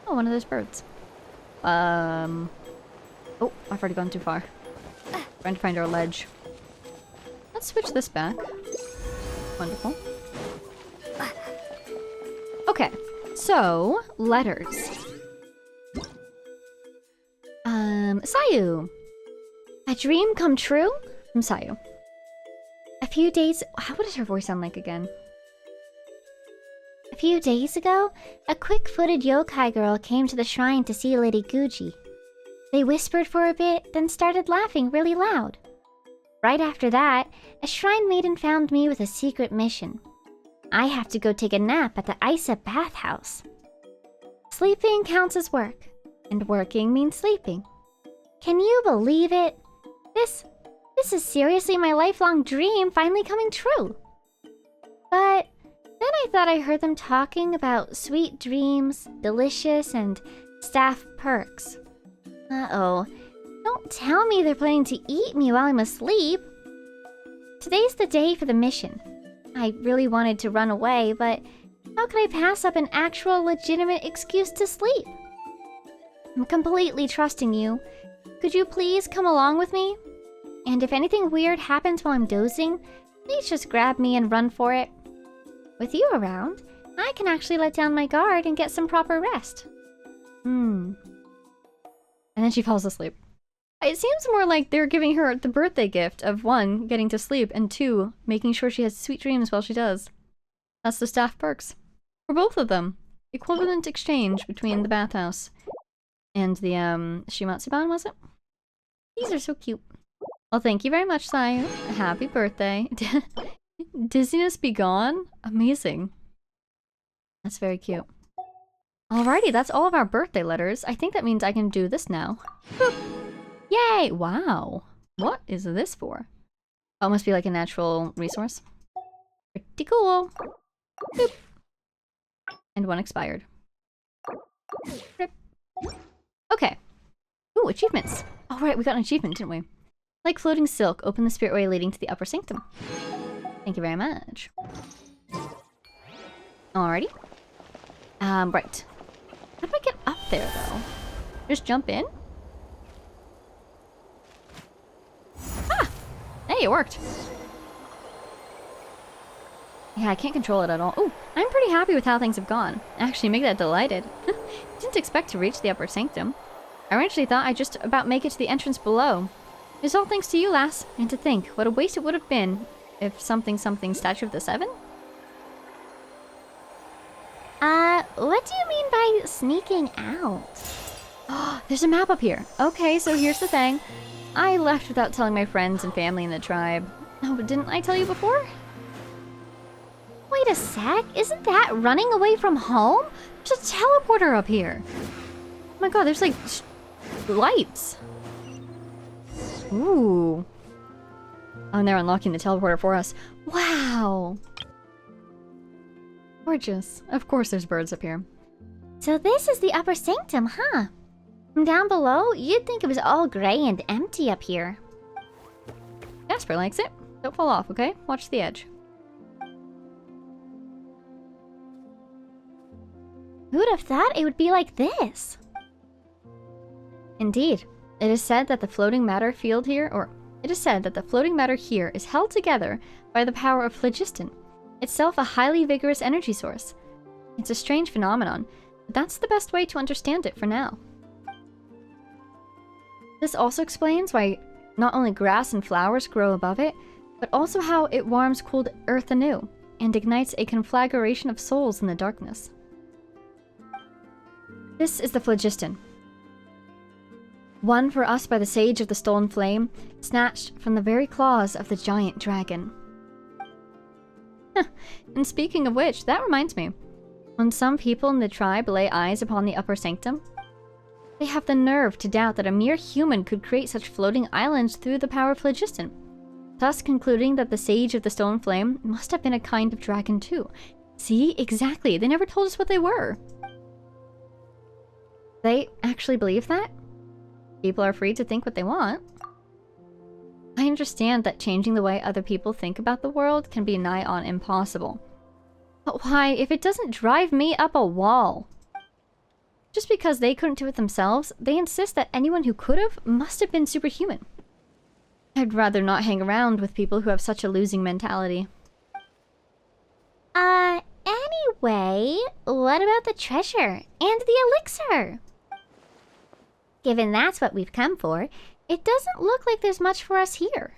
Oh, one of those birds. Oh, I've already gone too far. Trying to find our ledge. Let's switch this back. Wonderful. Okay, so, letters. Sayu! A dream come true? From Sayu. A few days... How does her voice sound like again? A few days ago, a quick-footed yokai girl came to the shrine to see Lady Guji. They whispered for a bit, then started laughing really loud. Right after that, a shrine maiden found me with a secret mission. I have to go take a nap at the Isa bathhouse. Sleeping counts as work, and working means sleeping. Can you believe it? This is seriously my lifelong dream finally coming true. But then I thought I heard them talking about sweet dreams, delicious, and staff perks. Uh-oh. Don't tell me they're planning to eat me while I'm asleep. Today's the day for the mission. I really wanted to run away, but how could I pass up an actual legitimate excuse to sleep? I'm completely trusting you. Could you please come along with me? And if anything weird happens while I'm dozing, please just grab me and run for it. With you around, I can actually let down my guard and get some proper rest. And then she falls asleep. It seems more like they're giving her the birthday gift of 1, getting to sleep, and 2, making sure she has sweet dreams while she does. That's the staff perks. For both of them. Equivalent exchange between the bathhouse and the, Shimatsuban, was it? These are so cute. Well, thank you very much, Sayu. Happy birthday. Dizziness be gone? Amazing. That's very cute. Alrighty, that's all of our birthday letters. I think that means I can do this now. Boop. Yay! Wow. What is this for? Oh, it must be like a natural resource. Pretty cool. Boop. And one expired. Rip. Okay. Ooh, achievements. Oh, right, we got an achievement, didn't we? Like floating silk, open the spirit way leading to the upper sanctum. Thank you very much. Alrighty. Right. How do I get up there, though? Just jump in? Ah! Hey, it worked. Yeah, I can't control it at all. Ooh, I'm pretty happy with how things have gone. Actually, make that delighted. Didn't expect to reach the upper sanctum. I originally thought I'd just about make it to the entrance below. It's all thanks to you, lass. And to think, what a waste it would have been if something Statue of the Seven? What do you mean by sneaking out? Oh, there's a map up here. Okay, so here's the thing. I left without telling my friends and family in the tribe. Oh, but didn't I tell you before? Wait a sec, isn't that running away from home? There's a teleporter up here. Oh my god, there's like lights. Ooh. Oh, and they're unlocking the teleporter for us. Wow. Gorgeous. Of course there's birds up here. So this is the upper sanctum, huh? From down below, you'd think it was all gray and empty up here. Jasper likes it. Don't fall off, okay? Watch the edge. Who'd have thought it would be like this? Indeed. It is said that the floating matter field here, or it is said that the floating matter here is held together by the power of phlogiston, itself a highly vigorous energy source. It's a strange phenomenon, but that's the best way to understand it for now. This also explains why not only grass and flowers grow above it, but also how it warms cold earth anew, and ignites a conflagration of souls in the darkness. This is the phlogiston. Won for us by the Sage of the Stolen Flame, snatched from the very claws of the giant dragon. And speaking of which, that reminds me. When some people in the tribe lay eyes upon the upper sanctum, they have the nerve to doubt that a mere human could create such floating islands through the power of phlogiston, thus concluding that the Sage of the Stolen Flame must have been a kind of dragon too. See? Exactly. They never told us what they were. They actually believe that? People are free to think what they want. I understand that changing the way other people think about the world can be nigh on impossible. But why, if it doesn't drive me up a wall? Just because they couldn't do it themselves, they insist that anyone who could have must have been superhuman. I'd rather not hang around with people who have such a losing mentality. Anyway, what about the treasure and the elixir? Given that's what we've come for, it doesn't look like there's much for us here.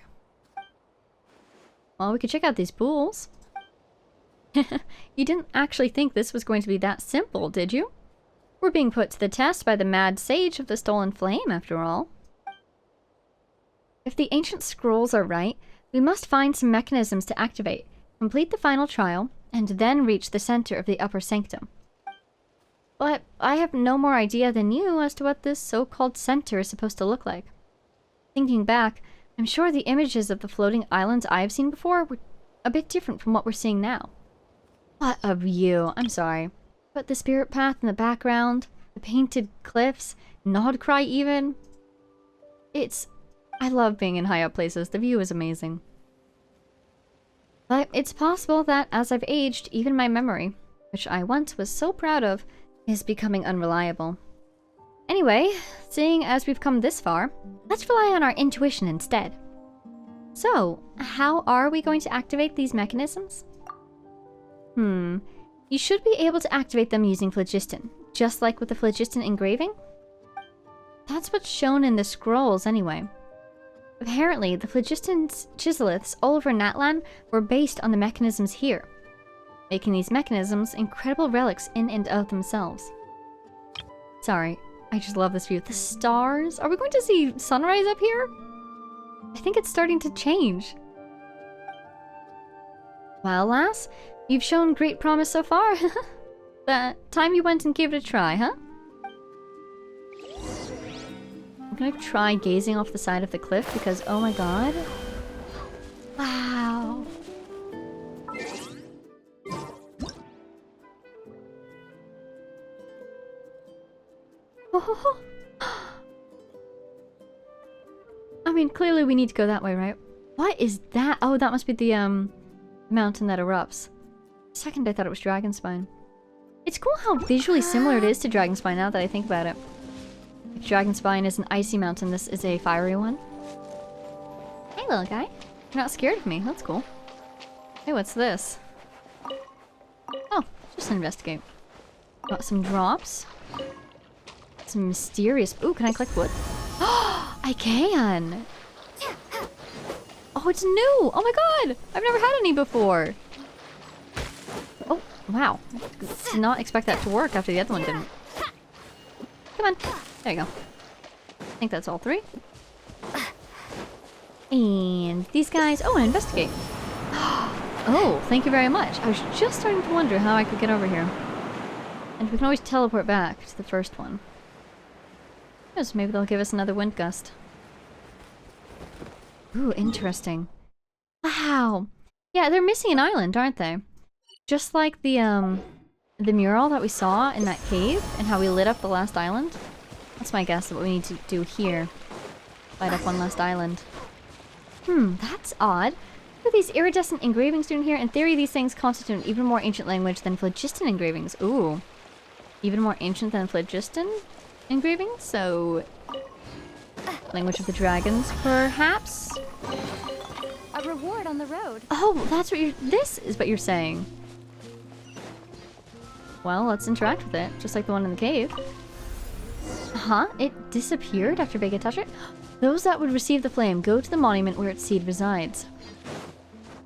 Well, we could check out these pools. You didn't actually think this was going to be that simple, did you? We're being put to the test by the mad sage of the Stolen Flame, after all. If the ancient scrolls are right, we must find some mechanisms to activate, complete the final trial, and then reach the center of the upper sanctum. But I have no more idea than you as to what this so-called center is supposed to look like. Thinking back, I'm sure the images of the floating islands I've seen before were a bit different from what we're seeing now. What a view! I'm sorry. But the spirit path in the background, the painted cliffs, Nodcry even. I love being in high up places. The view is amazing. But it's possible that as I've aged, even my memory, which I once was so proud of, is becoming unreliable. Anyway, seeing as we've come this far, let's rely on our intuition instead. So, how are we going to activate these mechanisms? You should be able to activate them using phlogiston, just like with the phlogiston engraving. That's what's shown in the scrolls anyway. Apparently, the phlogiston chiseliths all over Natlan were based on the mechanisms here, making these mechanisms incredible relics in and of themselves. Sorry, I just love this view. The stars? Are we going to see sunrise up here? I think it's starting to change. Well, lass, you've shown great promise so far. That time you went and gave it a try, huh? I'm gonna try gazing off the side of the cliff because, oh my god. Wow. I mean, clearly we need to go that way, right? What is that? Oh, that must be the, mountain that erupts. Second, I thought it was Dragonspine. It's cool how visually similar it is to Dragonspine now that I think about it. If Dragonspine is an icy mountain, this is a fiery one. Hey, little guy. You're not scared of me. That's cool. Hey, what's this? Oh, just investigate. Got some drops. Some mysterious... Ooh, can I collect wood? I can! Oh, it's new! Oh my god! I've never had any before! Oh, wow. Did not expect that to work after the other one didn't. Come on. There you go. I think that's all three. And these guys... Oh, and investigate. Oh, thank you very much. I was just starting to wonder how I could get over here. And we can always teleport back to the first one. Yes, maybe they'll give us another wind gust. Ooh, interesting. Wow. Yeah, they're missing an island, aren't they? Just like the mural that we saw in that cave and how we lit up the last island. That's my guess of what we need to do here. Light up one last island. That's odd. Look at these iridescent engravings down here. In theory, these things constitute an even more ancient language than phlogiston engravings. Ooh. Even more ancient than phlogiston engravings? So... language of the dragons, perhaps? A reward on the road. Oh, that's what you're... This is what you're saying. Well, let's interact with it, just like the one in the cave. Huh? It disappeared after Vega touched it? Those that would receive the flame, go to the monument where its seed resides.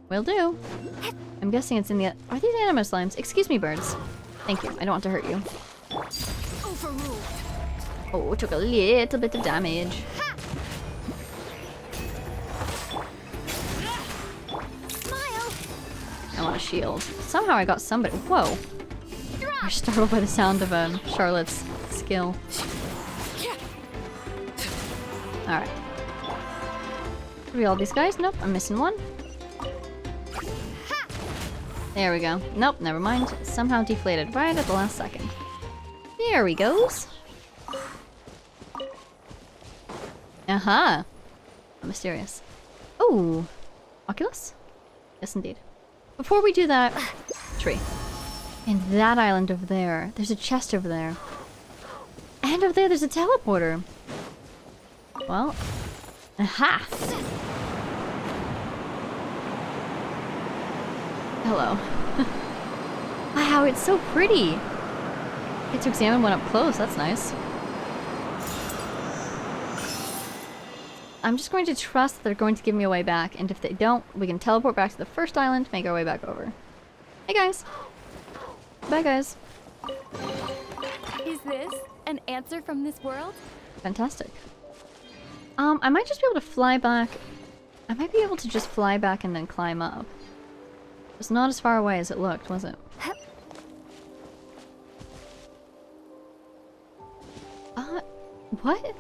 Will do. I'm guessing it's in the... Are these anima slimes? Excuse me, birds. Thank you. I don't want to hurt you. Overruled. Oh, took a little bit of damage. Smile. I want a shield. Somehow I got somebody... Whoa. You're startled by the sound of Charlotte's skill. Alright. Are we all these guys? Nope, I'm missing one. There we go. Nope, never mind. Somehow deflated right at the last second. There he goes. Aha! Mysterious. Oh! Oculus? Yes, indeed. Before we do that... Tree. And that island over there. There's a chest over there. And over there, there's a teleporter. Well... Aha! Hello. Wow, it's so pretty! Get to examine one up close, that's nice. I'm just going to trust that they're going to give me a way back, and if they don't, we can teleport back to the first island, make our way back over. Hey guys! Bye guys! Is this an answer from this world? Fantastic. I might just be able to fly back. I might be able to just fly back and then climb up. It's not as far away as it looked, was it? What?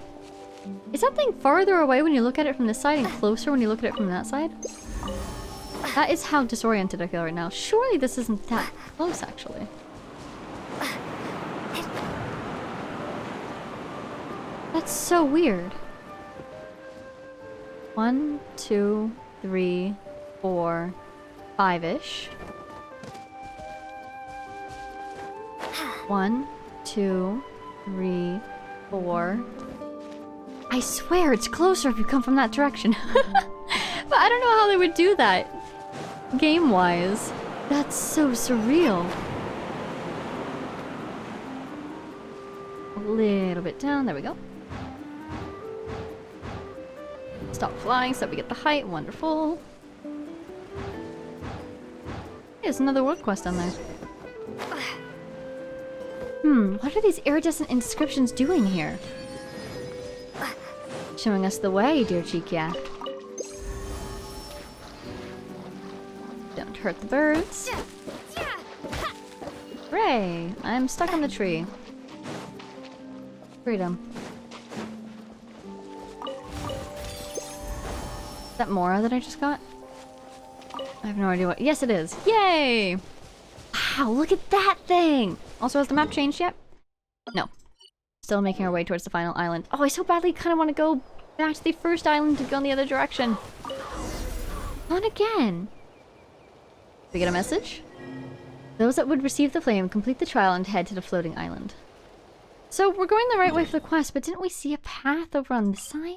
Is that thing farther away when you look at it from this side and closer when you look at it from that side? That is how disoriented I feel right now. Surely this isn't that close, actually. That's so weird. 1, 2, 3, 4, 5-ish. 1, 2, 3, 4. I swear it's closer if you come from that direction. But I don't know how they would do that game-wise. That's so surreal. A little bit down. There we go. Stop flying so that we get the height. Wonderful. There's another world quest on there. What are these iridescent inscriptions doing here? Showing us the way, dear Chikya. Don't hurt the birds. Hooray! I'm stuck on the tree. Freedom. Is that Mora that I just got? I have no idea what- yes it is! Yay! Wow, look at that thing! Also, has the map changed yet? No. Still making our way towards the final island. Oh, I so badly kind of want to go back to the first island to go in the other direction. Not again. We get a message? Those that would receive the flame complete the trial and head to the floating island. So we're going the right way for the quest, but didn't we see a path over on this side?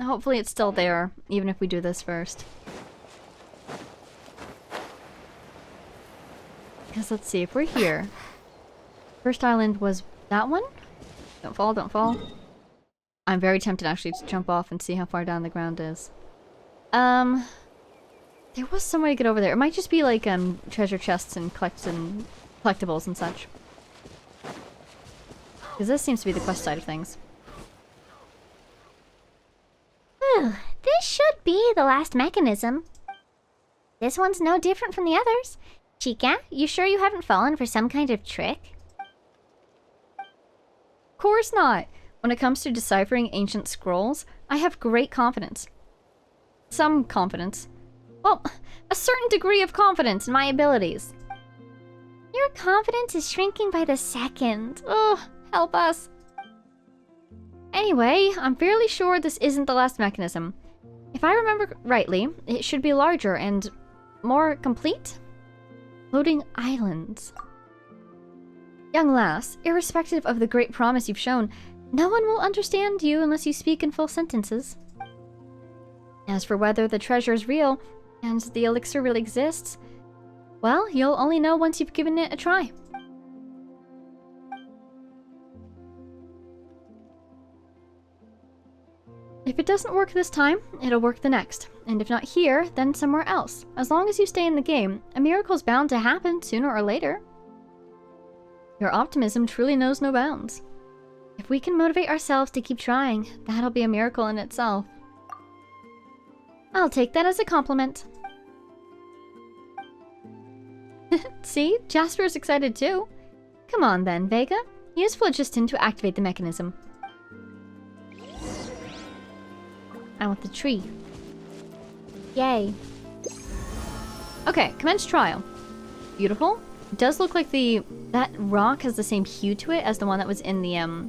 Hopefully it's still there, even if we do this first. Because let's see, if we're here. First island was that one? Don't fall, don't fall. I'm very tempted actually to jump off and see how far down the ground is. There was some way to get over there. It might just be like treasure chests and collectibles and such. Because this seems to be the quest side of things. Whew, this should be the last mechanism. This one's no different from the others. Chikya, you sure you haven't fallen for some kind of trick? Of course not! When it comes to deciphering ancient scrolls, I have great confidence. Some confidence. Well, a certain degree of confidence in my abilities. Your confidence is shrinking by the second. Ugh, help us. Anyway, I'm fairly sure this isn't the last mechanism. If I remember rightly, it should be larger and more complete? Floating islands. Young lass, irrespective of the great promise you've shown, no one will understand you unless you speak in full sentences. As for whether the treasure is real, and the elixir really exists, well, you'll only know once you've given it a try. If it doesn't work this time, it'll work the next. And if not here, then somewhere else. As long as you stay in the game, a miracle's bound to happen sooner or later. Your optimism truly knows no bounds. If we can motivate ourselves to keep trying, that'll be a miracle in itself. I'll take that as a compliment. See? Jasper's excited too. Come on then, Vega. Use phlogiston to activate the mechanism. I want the tree. Yay. Okay, commence trial. Beautiful. It does look like that rock has the same hue to it as the one that was in the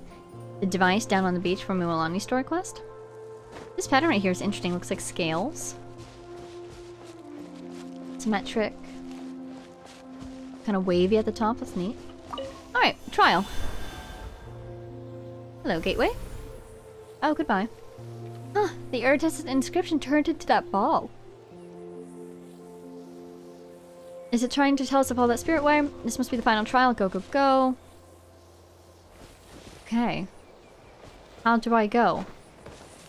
device down on the beach from Mualani's story quest. This pattern right here is interesting. Looks like scales. Symmetric. Kind of wavy at the top. That's neat. Alright, trial. Hello, gateway. Oh, goodbye. Huh, the iridescent inscription turned into that ball. Is it trying to tell us of all that spirit way? This must be the final trial. Go, go, go. Okay. How do I go?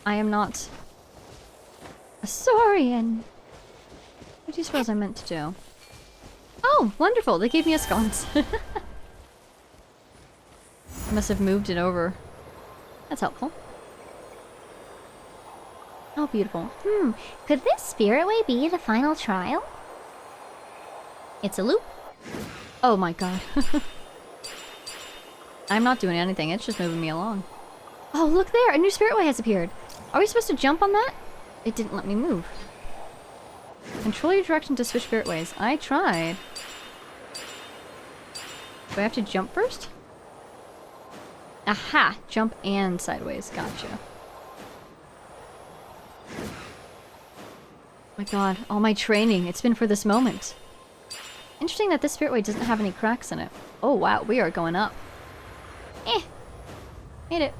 I am not a saurian. What do you suppose I meant to do? Oh, wonderful! They gave me a sconce. I must have moved it over. That's helpful. Oh, beautiful. Could this spirit way be the final trial? It's a loop. Oh my god. I'm not doing anything, it's just moving me along. Oh, look there! A new spirit way has appeared! Are we supposed to jump on that? It didn't let me move. Control your direction to switch spirit ways. I tried. Do I have to jump first? Aha! Jump and sideways. Gotcha. Oh my god, all my training. It's been for this moment. Interesting that this spirit way doesn't have any cracks in it. Oh wow, we are going up. Made it.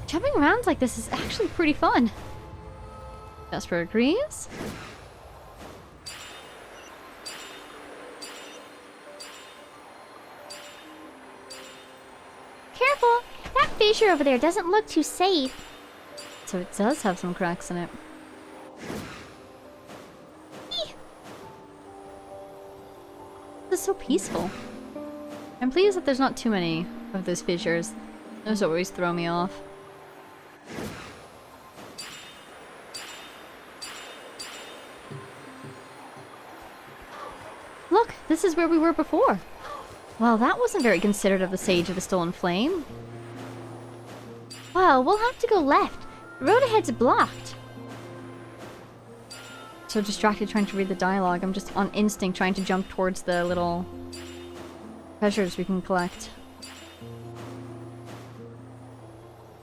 Jumping around like this is actually pretty fun. Jasper agrees. Careful! That fissure over there doesn't look too safe. So it does have some cracks in it. This is so peaceful. I'm pleased that there's not too many of those fissures. Those always throw me off. This is where we were before. Well, that wasn't very considerate of the Sage of the Stolen Flame. Well, we'll have to go left. The road ahead's blocked. So distracted trying to read the dialogue, I'm just on instinct trying to jump towards the little treasures we can collect.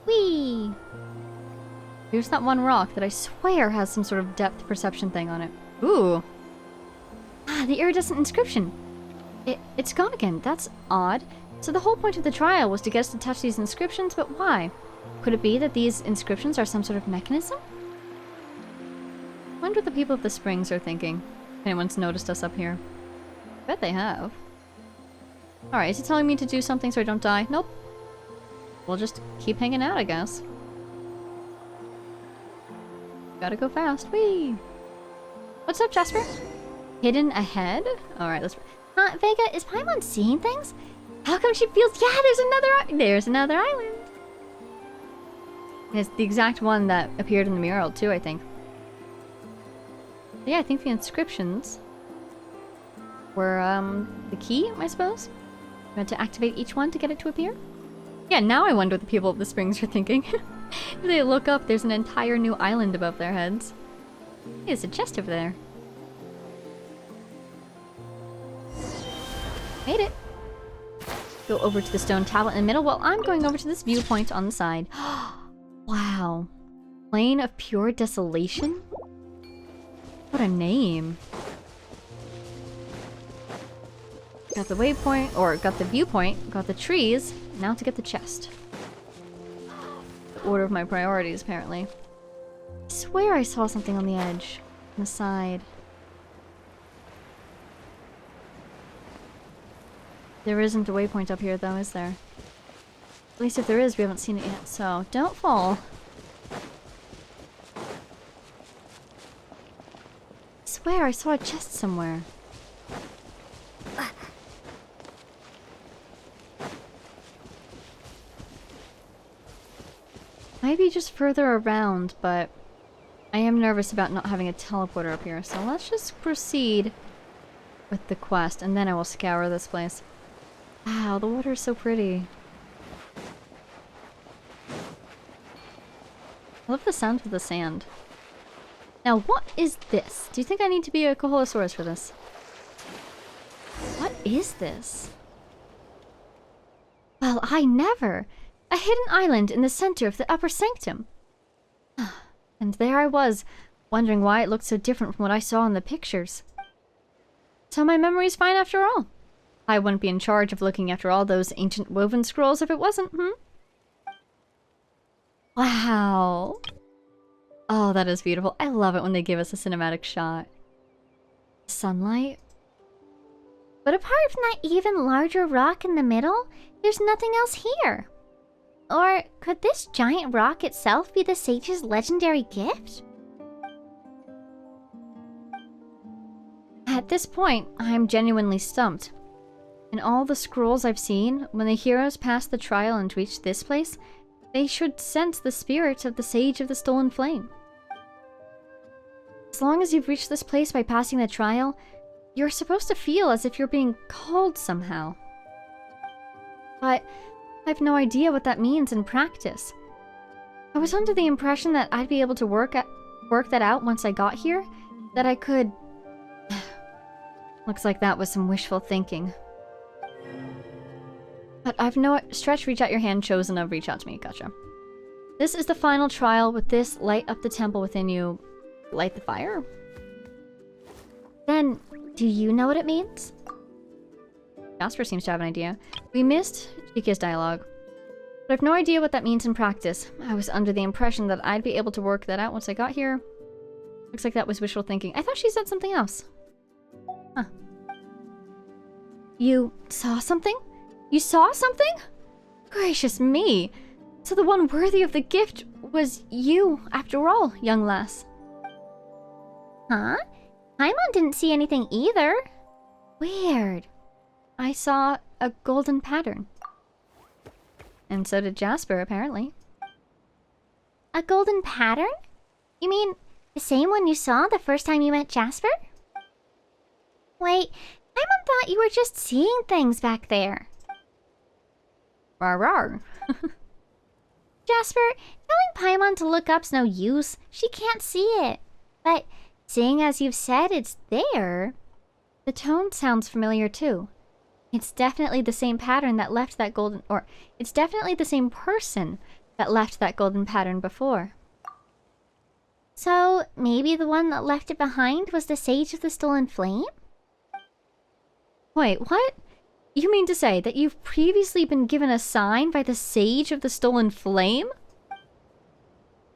Whee! Here's that one rock that I swear has some sort of depth perception thing on it. Ooh! Ah, the iridescent inscription! It's gone again. That's odd. So the whole point of the trial was to get us to touch these inscriptions, but why? Could it be that these inscriptions are some sort of mechanism? I wonder what the people of the springs are thinking. If anyone's noticed us up here. I bet they have. Alright, is it telling me to do something so I don't die? Nope. We'll just keep hanging out, I guess. Gotta go fast. Whee! What's up, Jasper? Hidden ahead? Alright, let's... Vega, is Paimon seeing things? How come she feels... Yeah, there's another island! It's the exact one that appeared in the mural, too, I think. Yeah, I think the inscriptions were, the key, I suppose? We had to activate each one to get it to appear? Yeah, now I wonder what the people of the springs are thinking. If they look up, there's an entire new island above their heads. Hey, there's a chest over there. Made it. Go over to the stone tablet in the middle while I'm going over to this viewpoint on the side. Wow. Plain of Pure Desolation? What a name. Got the waypoint, or got the viewpoint, got the trees, now to get the chest. The order of my priorities, apparently. I swear I saw something on the edge, on the side. There isn't a waypoint up here, though, is there? At least if there is, we haven't seen it yet, so don't fall. I swear I saw a chest somewhere. Maybe just further around, but I am nervous about not having a teleporter up here, so let's just proceed with the quest, and then I will scour this place. Wow, the water is so pretty. I love the sound of the sand. Now, what is this? Do you think I need to be a Koholosaurus for this? What is this? Well, I never! A hidden island in the center of the upper sanctum. And there I was, wondering why it looked so different from what I saw in the pictures. So my memory's fine after all. I wouldn't be in charge of looking after all those ancient woven scrolls if it wasn't, Wow. Oh, that is beautiful. I love it when they give us a cinematic shot. Sunlight. But apart from that even larger rock in the middle, there's nothing else here. Or could this giant rock itself be the sage's legendary gift? At this point, I'm genuinely stumped. In all the scrolls I've seen, when the heroes pass the trial and reach this place, they should sense the spirit of the Sage of the Stolen Flame. As long as you've reached this place by passing the trial, you're supposed to feel as if you're being called somehow. But I have no idea what that means in practice. I was under the impression that I'd be able to work that out once I got here, that I could... Looks like that was some wishful thinking. But I've no... Stretch, reach out your hand, chosen of, reach out to me. Gotcha. This is the final trial. With this, light up the temple within you. Light the fire? Then, do you know what it means? Jasper seems to have an idea. We missed Chikya's dialogue. But I've no idea what that means in practice. I was under the impression that I'd be able to work that out once I got here. Looks like that was wishful thinking. I thought she said something else. Huh. You saw something? You saw something? Gracious me! So the one worthy of the gift was you, after all, young lass. Huh? Paimon didn't see anything either. Weird. I saw a golden pattern. And so did Jasper, apparently. A golden pattern? You mean the same one you saw the first time you met Jasper? Wait, Paimon thought you were just seeing things back there. Rar rar. Jasper, telling Paimon to look up's no use. She can't see it. But seeing as you've said it's there... The tone sounds familiar too. It's definitely the same pattern that left that golden... Or, it's definitely the same person that left that golden pattern before. So, maybe the one that left it behind was the Sage of the Stolen Flame? Wait, what? You mean to say that you've previously been given a sign by the Sage of the Stolen Flame?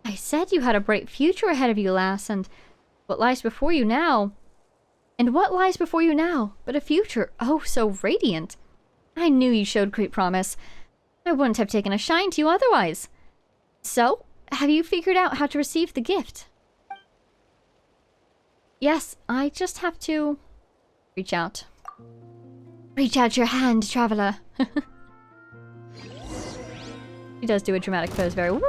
I said you had a bright future ahead of you, lass, and what lies before you now? And what lies before you now but a future oh so radiant? I knew you showed great promise. I wouldn't have taken a shine to you otherwise. So, have you figured out how to receive the gift? Yes, I just have to reach out. Reach out your hand, traveler. She does do a dramatic pose very woo!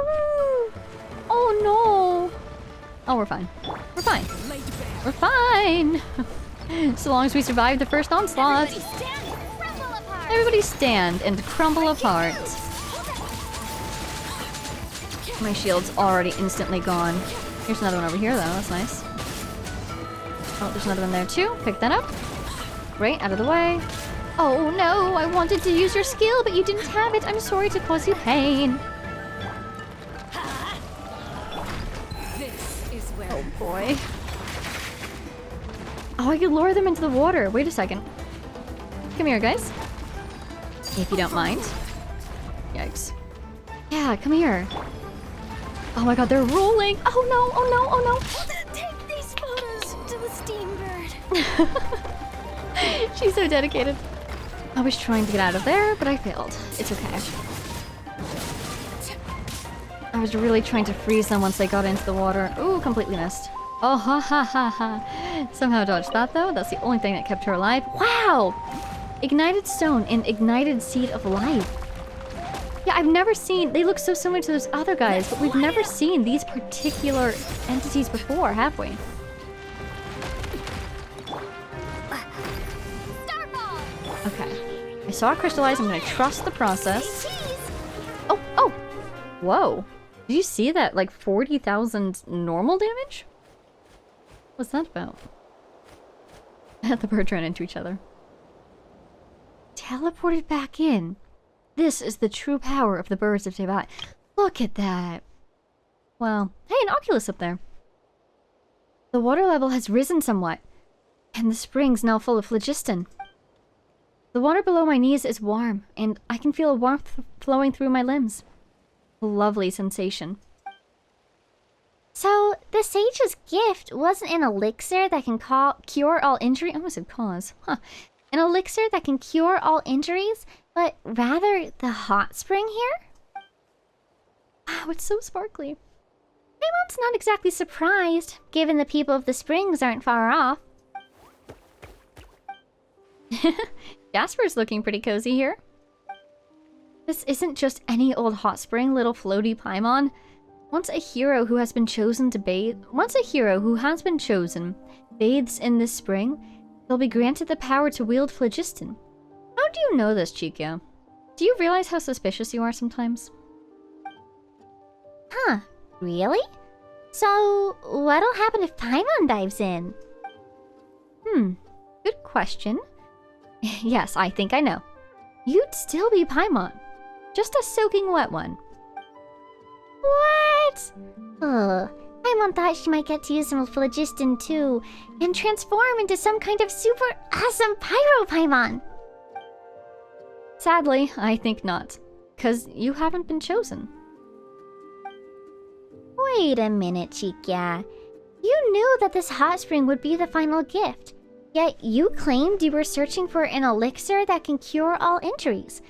Oh no! Oh, we're fine. We're fine. We're fine! So long as we survive the first onslaught. Everybody stand and crumble apart. My shield's already instantly gone. Here's another one over here though, that's nice. Oh, there's another one there too. Pick that up. Great, out of the way. Oh no, I wanted to use your skill, but you didn't have it. I'm sorry to cause you pain. This is where Oh boy. Oh, I could lure them into the water. Wait a second. Come here, guys. If you don't mind. Yikes. Yeah, come here. Oh my god, they're rolling. Oh no, oh no, oh no. take these photos to the steam bird. She's so dedicated. I was trying to get out of there, but I failed. It's okay. I was really trying to freeze them once they got into the water. Ooh, completely missed. Oh, ha ha ha ha. Somehow dodged that though. That's the only thing that kept her alive. Wow! Ignited stone and ignited seed of life. Yeah, I've never seen... They look so similar to those other guys, but we've never seen these particular entities before, have we? Okay. I saw it crystallize. I'm gonna trust the process. Oh, oh! Whoa. Did you see that, like, 40,000 normal damage? What's that about? The birds ran into each other. Teleported back in. This is the true power of the birds of Tebai. Look at that. Wow. Hey, an Oculus up there. The water level has risen somewhat, and the spring's now full of phlogiston. The water below my knees is warm, and I can feel a warmth flowing through my limbs. A lovely sensation. So, the sage's gift wasn't an elixir that can cure all injury. I almost said cause. Huh. An elixir that can cure all injuries, but rather the hot spring here? Wow, it's so sparkly. Paimon's not exactly surprised, given the people of the springs aren't far off. Jasper's looking pretty cozy here. This isn't just any old hot spring, little floaty Paimon. Once a hero who has been chosen bathes in this spring, they'll be granted the power to wield phlogiston. How do you know this, Chikya? Do you realize how suspicious you are sometimes? Huh, really? So, what'll happen if Paimon dives in? Good question. Yes, I think I know. You'd still be Paimon. Just a soaking wet one. What? Paimon thought she might get to use some phlogiston too, and transform into some kind of super awesome Pyro Paimon. Sadly, I think not. 'Cause you haven't been chosen. Wait a minute, Chikya. You knew that this hot spring would be the final gift, yet you claimed you were searching for an elixir that can cure all injuries,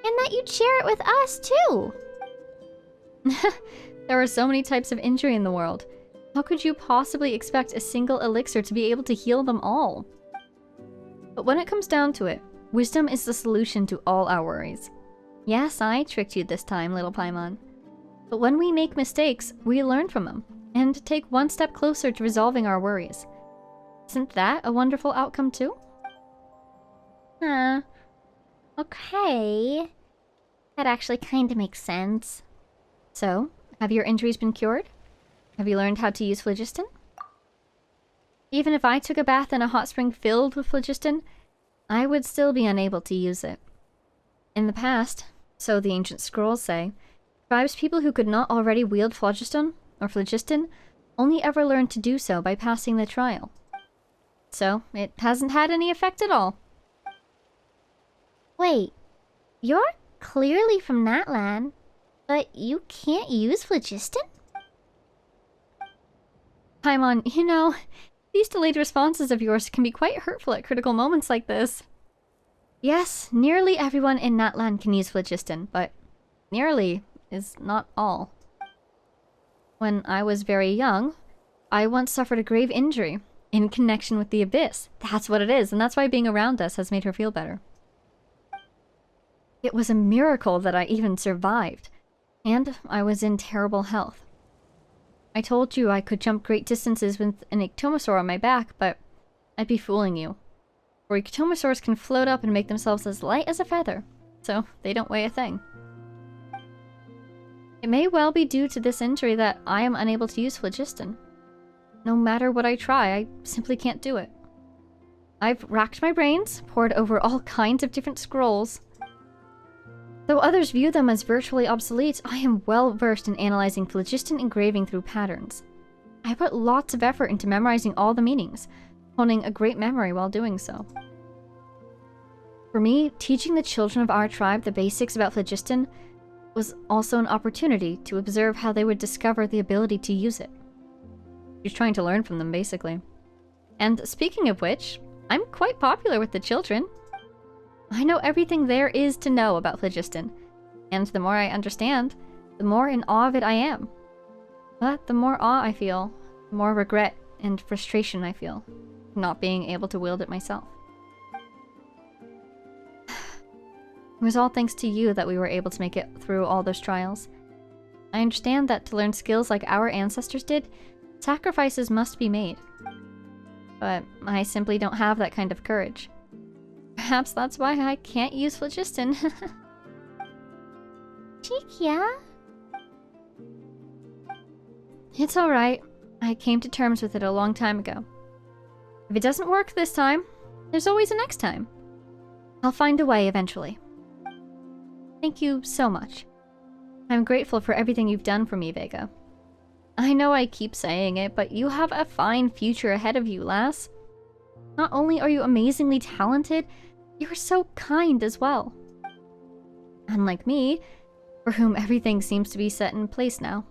and that you'd share it with us too. There are so many types of injury in the world. How could you possibly expect a single elixir to be able to heal them all? But when it comes down to it, wisdom is the solution to all our worries. Yes, I tricked you this time, little Paimon. But when we make mistakes, we learn from them, and take one step closer to resolving our worries. Isn't that a wonderful outcome too? Huh. Okay. That actually kind of makes sense. So, have your injuries been cured? Have you learned how to use phlogiston? Even if I took a bath in a hot spring filled with phlogiston, I would still be unable to use it. In the past, so the ancient scrolls say, tribespeople who could not already wield phlogiston only ever learned to do so by passing the trial. So, it hasn't had any effect at all. Wait, you're clearly from that land, but you can't use phlogiston? Paimon, you know, these delayed responses of yours can be quite hurtful at critical moments like this. Yes, nearly everyone in that land can use phlogiston, but nearly is not all. When I was very young, I once suffered a grave injury in connection with the abyss. That's what it is, and that's why being around us has made her feel better. It was a miracle that I even survived, and I was in terrible health. I told you I could jump great distances with an ectomosaur on my back, but I'd be fooling you. For ectomosaurs can float up and make themselves as light as a feather, so they don't weigh a thing. It may well be due to this injury that I am unable to use phlogiston. No matter what I try, I simply can't do it. I've racked my brains, pored over all kinds of different scrolls. Though others view them as virtually obsolete, I am well versed in analyzing phlogiston engraving through patterns. I put lots of effort into memorizing all the meanings, honing a great memory while doing so. For me, teaching the children of our tribe the basics about phlogiston was also an opportunity to observe how they would discover the ability to use it. She's trying to learn from them, basically. And speaking of which, I'm quite popular with the children. I know everything there is to know about phlogiston, and the more I understand, the more in awe of it I am. But the more awe I feel, the more regret and frustration I feel, not being able to wield it myself. It was all thanks to you that we were able to make it through all those trials. I understand that to learn skills like our ancestors did, sacrifices must be made. But I simply don't have that kind of courage. Perhaps that's why I can't use phlogiston. Chikya? It's alright. I came to terms with it a long time ago. If it doesn't work this time, there's always a next time. I'll find a way eventually. Thank you so much. I'm grateful for everything you've done for me, Vega. I know I keep saying it, but you have a fine future ahead of you, lass. Not only are you amazingly talented, you're so kind as well. Unlike me, for whom everything seems to be set in place now.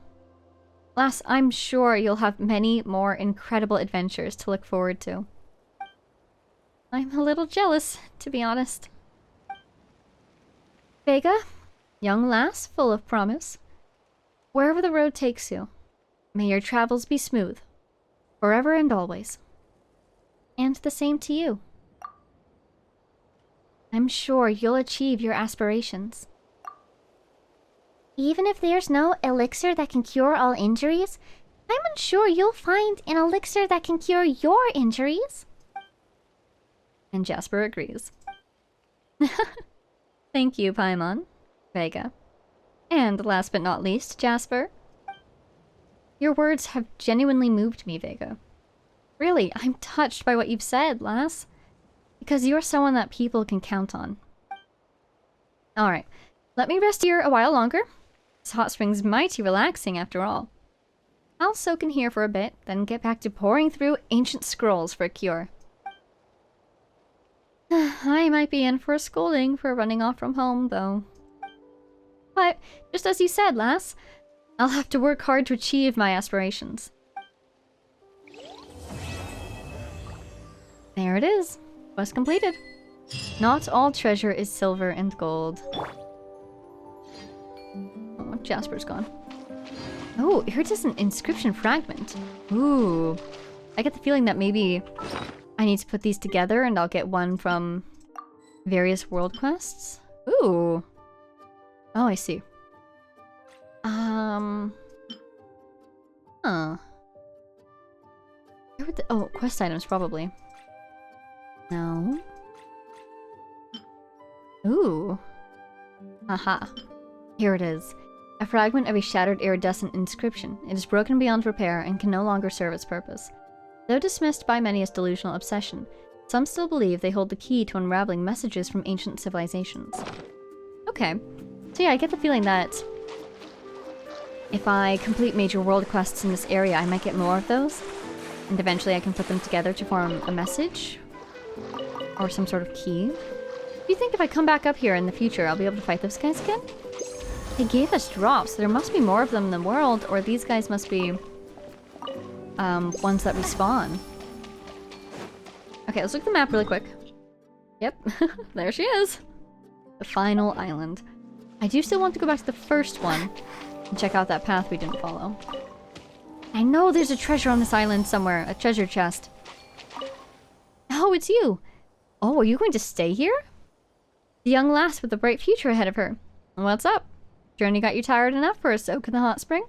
Lass, I'm sure you'll have many more incredible adventures to look forward to. I'm a little jealous, to be honest. Vega, young lass full of promise. Wherever the road takes you, may your travels be smooth, forever and always. And the same to you. I'm sure you'll achieve your aspirations. Even if there's no elixir that can cure all injuries, I'm unsure you'll find an elixir that can cure your injuries. And Jasper agrees. Thank you, Paimon, Vega. And last but not least, Jasper. Your words have genuinely moved me, Vega. Really, I'm touched by what you've said, lass. Because you're someone that people can count on. Alright, let me rest here a while longer. This hot spring's mighty relaxing after all. I'll soak in here for a bit, then get back to poring through ancient scrolls for a cure. I might be in for a scolding for running off from home, though. But, just as you said, lass, I'll have to work hard to achieve my aspirations. There it is. Quest completed. Not all treasure is silver and gold. Oh, Jasper's gone. Oh, here's just an inscription fragment. Ooh. I get the feeling that maybe I need to put these together and I'll get one from various world quests. Ooh. Oh, I see. Huh. Where would the— oh, quest items, probably. No. Ooh. Aha. Here it is. A fragment of a shattered iridescent inscription. It is broken beyond repair and can no longer serve its purpose. Though dismissed by many as delusional obsession, some still believe they hold the key to unraveling messages from ancient civilizations. Okay. So yeah, I get the feeling that if I complete major world quests in this area, I might get more of those. And eventually I can put them together to form a message. Or some sort of key. Do you think if I come back up here in the future, I'll be able to fight those guys again? They gave us drops. There must be more of them in the world, or these guys must be ones that respawn. Okay, let's look at the map really quick. Yep, there she is. The final island. I do still want to go back to the first one and check out that path we didn't follow. I know there's a treasure on this island somewhere, a treasure chest. Oh, it's you. Oh, are you going to stay here? The young lass with a bright future ahead of her. What's up? Journey got you tired enough for a soak in the hot spring?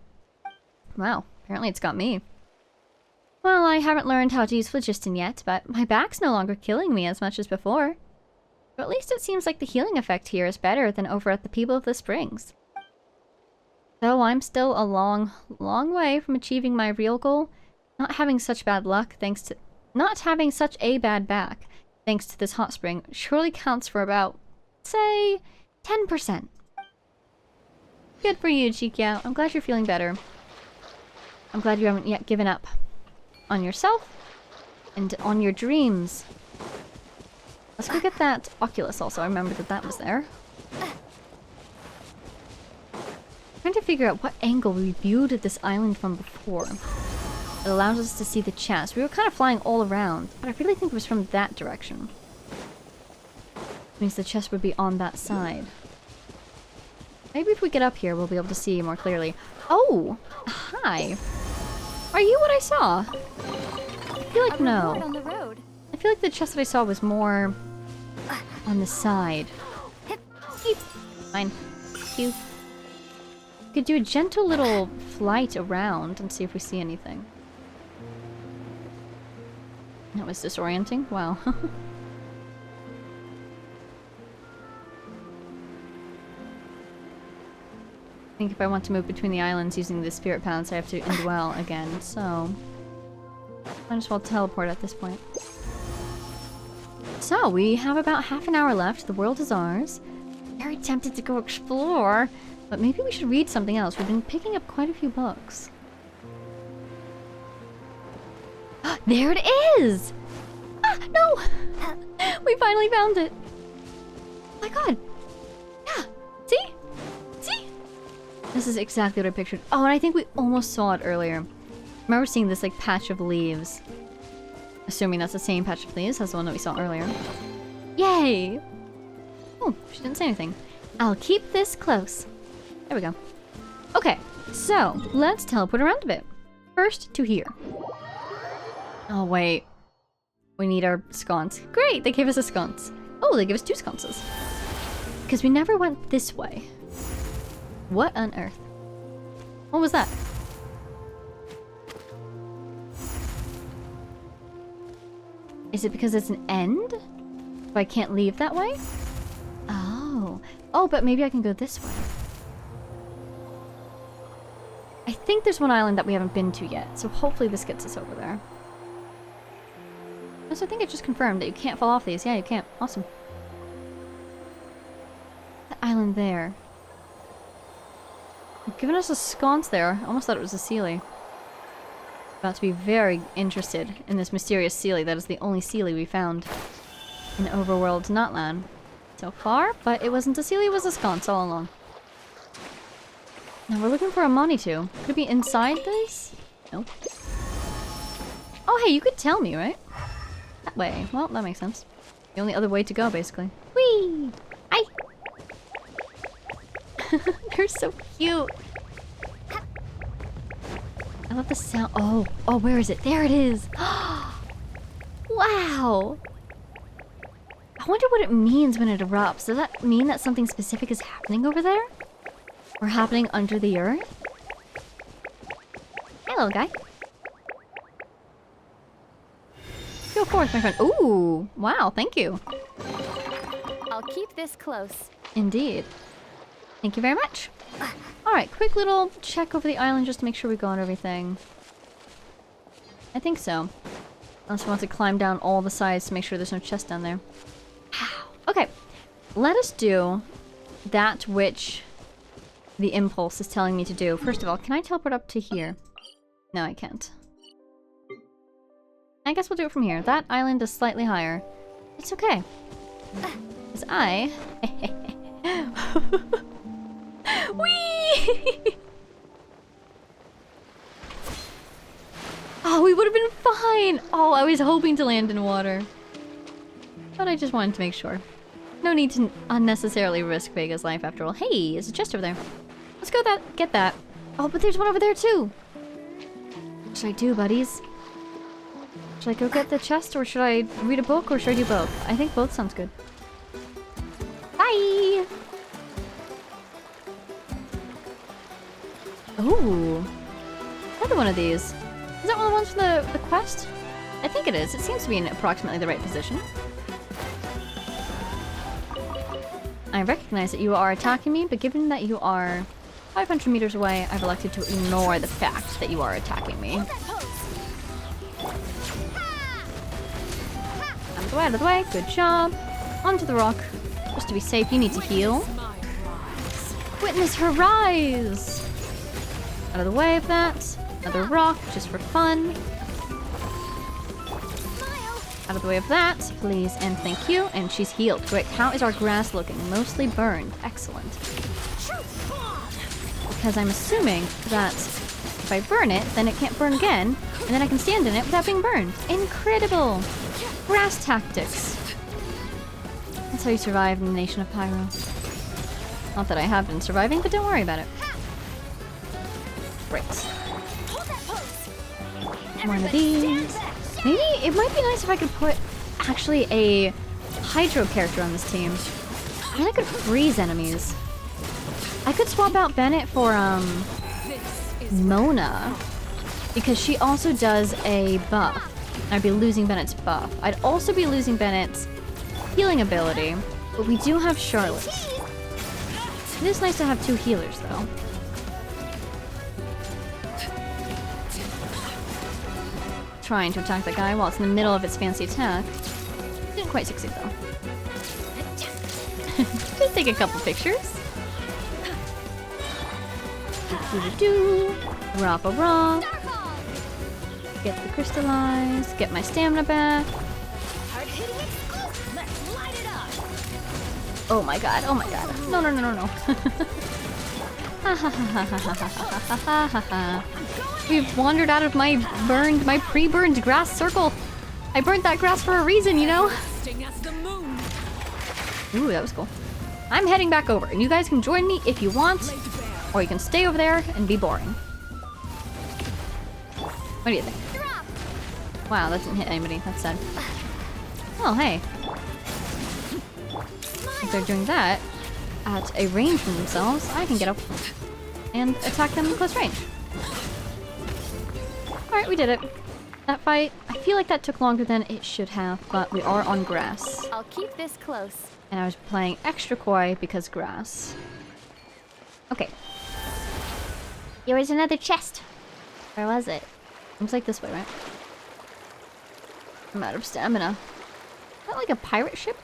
Wow, apparently it's got me. Well, I haven't learned how to use phlogiston yet, but my back's no longer killing me as much as before. But at least it seems like the healing effect here is better than over at the People of the Springs. Though I'm still a long, long way from achieving my real goal, not having such bad luck thanks to... Not having such a bad back, thanks to this hot spring, surely counts for about, say, 10%. Good for you, Chikya. I'm glad you're feeling better. I'm glad you haven't yet given up on yourself and on your dreams. Let's go get that Oculus also. I remembered that that was there. Trying to figure out what angle we viewed at this island from before. It allows us to see the chest. We were kind of flying all around, but I really think it was from that direction. Means the chest would be on that side. Maybe if we get up here, we'll be able to see more clearly. Oh! Hi! Are you what I saw? I feel like no. On the road. I feel like the chest that I saw was more on the side. Fine. Thank you. We could do a gentle little flight around and see if we see anything. That was disorienting. Wow. I think if I want to move between the islands using the spirit paths, I have to indwell again, so might as well teleport at this point. So, we have about half an hour left. The world is ours. Very tempted to go explore, but maybe we should read something else. We've been picking up quite a few books. There it is! Ah, no! We finally found it! Oh my god! Yeah! See? See? This is exactly what I pictured. Oh, and I think we almost saw it earlier. I remember seeing this, like, patch of leaves. Assuming that's the same patch of leaves as the one that we saw earlier. Yay! Oh, she didn't say anything. I'll keep this close. There we go. Okay, so, let's teleport around a bit. First, to here. Oh, wait. We need our sconce. Great, they gave us a sconce. Oh, they gave us 2 sconces. Because we never went this way. What on earth? What was that? Is it because it's an end? So I can't leave that way? Oh. Oh, but maybe I can go this way. I think there's one island that we haven't been to yet, so hopefully this gets us over there. So I think it just confirmed that you can't fall off these. Yeah, you can't. Awesome. That island there. They've given us a sconce there. I almost thought it was a Sealy. About to be very interested in this mysterious Sealy. That is the only Sealy we found in Overworld Notland so far, but it wasn't a Sealy, it was a sconce all along. Now we're looking for a Monitu. Could it be inside this? Nope. Oh hey, you could tell me, right? That way. Well, that makes sense. The only other way to go, basically. Whee! Hi! They're so cute! I love the sound. Oh, oh, where is it? There it is! Wow! I wonder what it means when it erupts. Does that mean that something specific is happening over there? Or happening under the earth? Hey, little guy. Go forth, my friend. Ooh! Wow, thank you. I'll keep this close. Indeed. Thank you very much. Alright, quick little check over the island just to make sure we got everything. I think so. Unless we want to climb down all the sides to make sure there's no chest down there. Okay, let us do that which the impulse is telling me to do. First of all, can I teleport up to here? No, I can't. I guess we'll do it from here. That island is slightly higher. It's okay. Because I... Whee! Oh, we would have been fine! Oh, I was hoping to land in water. But I just wanted to make sure. No need to unnecessarily risk Vega's life after all. Hey, there's a chest over there. Let's go get that. Oh, but there's one over there too! What should I do, buddies? Should I go get the chest, or should I read a book, or should I do both? I think both sounds good. Bye! Ooh. Another one of these. Is that one of the ones for the quest? I think it is. It seems to be in approximately the right position. I recognize that you are attacking me, but given that you are 500 meters away, I've elected to ignore the fact that you are attacking me. Out of the way. Good job. Onto the rock. Just to be safe, you need to heal. Witness her rise! Out of the way of that. Another rock, just for fun. Out of the way of that, please and thank you. And she's healed. Great. How is our grass looking? Mostly burned. Excellent. Because I'm assuming that if I burn it, then it can't burn again, and then I can stand in it without being burned. Incredible! Grass tactics. That's how you survive in the nation of Pyro. Not that I have been surviving, but don't worry about it. Great. One of these. Maybe it might be nice if I could put actually a Hydro character on this team. And I could freeze enemies. I could swap out Bennett for Mona, because she also does a buff. I'd be losing Bennett's buff. I'd also be losing Bennett's healing ability, but we do have Charlotte. It is nice to have two healers, though. Trying to attack that guy while it's in the middle of its fancy attack. Didn't quite succeed, though. Just take a couple pictures. Do-do-do-do. Rop-a-rop. Get the crystallize. Get my stamina back. Oh my god, oh my god. No, no, no, no, no. Ha ha ha ha ha ha ha ha ha ha. We've wandered out of my pre-burned grass circle. I burnt that grass for a reason, you know? Ooh, that was cool. I'm heading back over, and you guys can join me if you want, or you can stay over there and be boring. What do you think? Wow, that didn't hit anybody. That's sad. Oh, hey. If they're doing that at a range from themselves, I can get up and attack them in close range. Alright, we did it. That fight, I feel like that took longer than it should have, but we are on grass. I'll keep this close. And I was playing extra coy because grass. Okay. Here is another chest. Where was it? Looks like this way, right? I'm out of stamina. Is that like a pirate ship?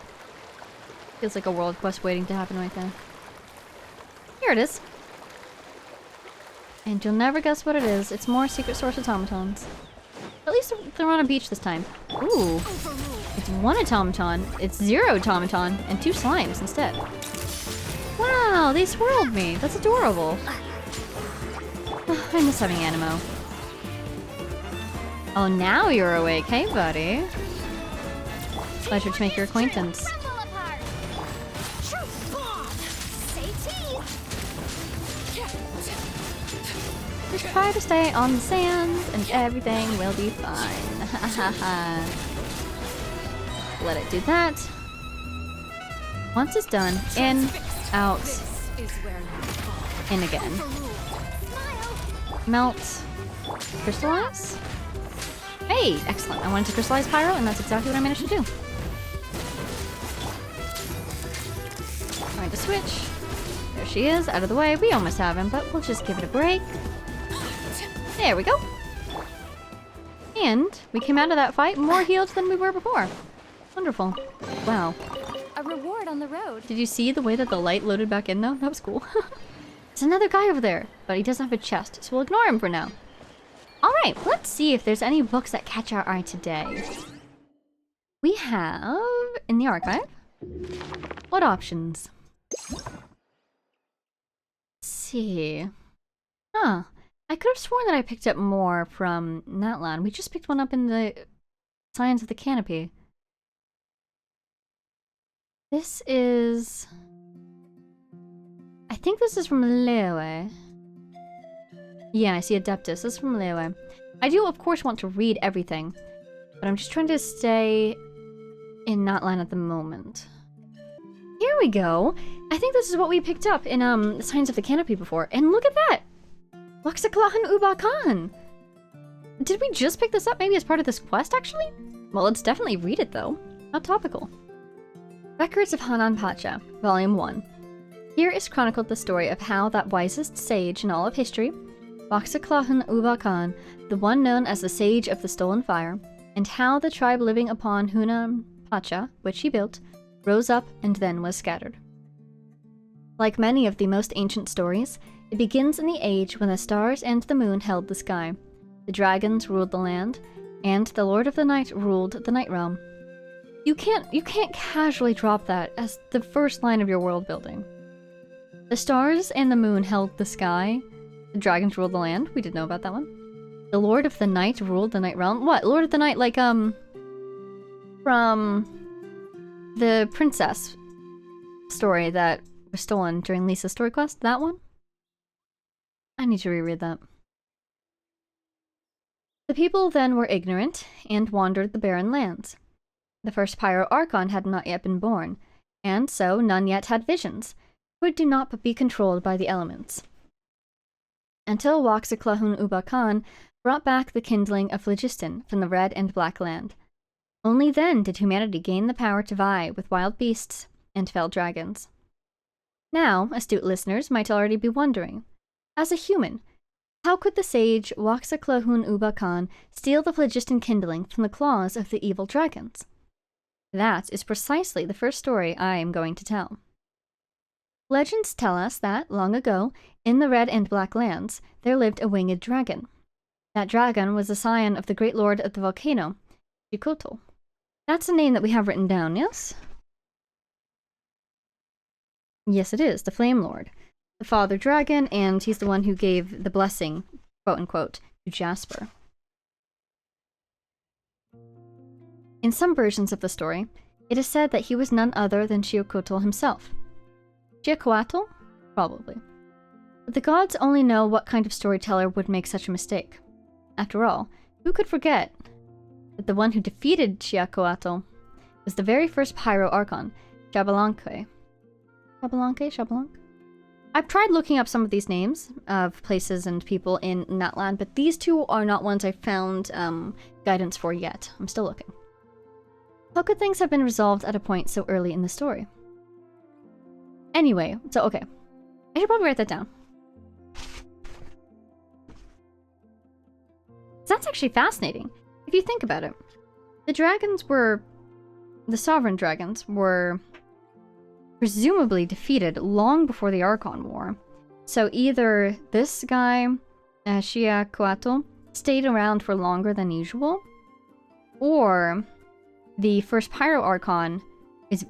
Feels like a world quest waiting to happen right there. Here it is. And you'll never guess what it is. It's more secret source automatons. At least they're on a beach this time. Ooh. It's one automaton, it's 0 automaton, and 2 slimes instead. Wow, they swirled me. That's adorable. I miss having Animo. Oh, now you're awake. Hey, buddy. Pleasure to make your acquaintance. Just try to stay on the sand, and everything will be fine. Ha ha ha. Let it do that. Once it's done, in, out, in again. Melt, crystallize. Hey, excellent. I wanted to crystallize Pyro, and that's exactly what I managed to do. Trying to switch. There she is, out of the way. We almost have him, but we'll just give it a break. There we go. And we came out of that fight more healed than we were before. Wonderful. Wow. A reward on the road. Did you see the way that the light loaded back in though? That was cool. There's another guy over there, but he doesn't have a chest, so we'll ignore him for now. Alright, let's see if there's any books that catch our eye today. We have, in the archive, what options? Let's see. Huh. I could have sworn that I picked up more from Natlan. We just picked one up in the Signs of the Canopy. This is... I think this is from Larua. Yeah, I see Adeptus. This is from Larua. I do, of course, want to read everything, but I'm just trying to stay in Natlan at the moment. Here we go. I think this is what we picked up in Signs of the Canopy before. And look at that! Laxaklahan Ubakan! Did we just pick this up maybe as part of this quest, actually? Well, let's definitely read it, though. How topical. Records of Hanan Pacha, Volume 1. Here is chronicled the story of how that wisest sage in all of history, Laxaklahan Ubakan, the one known as the Sage of the Stolen Fire, and how the tribe living upon Hanan Pacha, which he built, rose up and then was scattered. Like many of the most ancient stories, it begins in the age when the stars and the moon held the sky, the dragons ruled the land, and the Lord of the Night ruled the Night Realm. You can't casually drop that as the first line of your world building. The stars and the moon held the sky, the dragons ruled the land. We did know about that one. The Lord of the Night ruled the Night Realm. What? Lord of the Night, like, from the princess story that was stolen during Lisa's story quest? That one? I need to reread that. The people then were ignorant and wandered the barren lands. The first Pyro Archon had not yet been born, and so none yet had visions, could do not but be controlled by the elements. Until Waxaklahun Ubakan brought back the kindling of phlogiston from the red and black land. Only then did humanity gain the power to vie with wild beasts and fell dragons. Now, astute listeners might already be wondering, as a human, how could the sage Waxaklahun Ubakan steal the phlogiston kindling from the claws of the evil dragons? That is precisely the first story I am going to tell. Legends tell us that, long ago, in the Red and Black Lands, there lived a winged dragon. That dragon was the scion of the great lord of the volcano, Chikya. That's the name that we have written down, yes? Yes, it is, the Flame Lord. The father dragon, and he's the one who gave the blessing, quote-unquote, to Jasper. In some versions of the story, it is said that he was none other than Chikya himself. Chikya? Probably. But the gods only know what kind of storyteller would make such a mistake. After all, who could forget that the one who defeated Chikya was the very first Pyro Archon, Xbalanque. Xbalanque? I've tried looking up some of these names of places and people in Natlan, but these two are not ones I found guidance for yet. I'm still looking. How could things have been resolved at a point so early in the story? Anyway, so okay. I should probably write that down. That's actually fascinating, if you think about it. The sovereign dragons were presumably defeated long before the Archon War. So either this guy, Chikya, stayed around for longer than usual, or the first Pyro Archon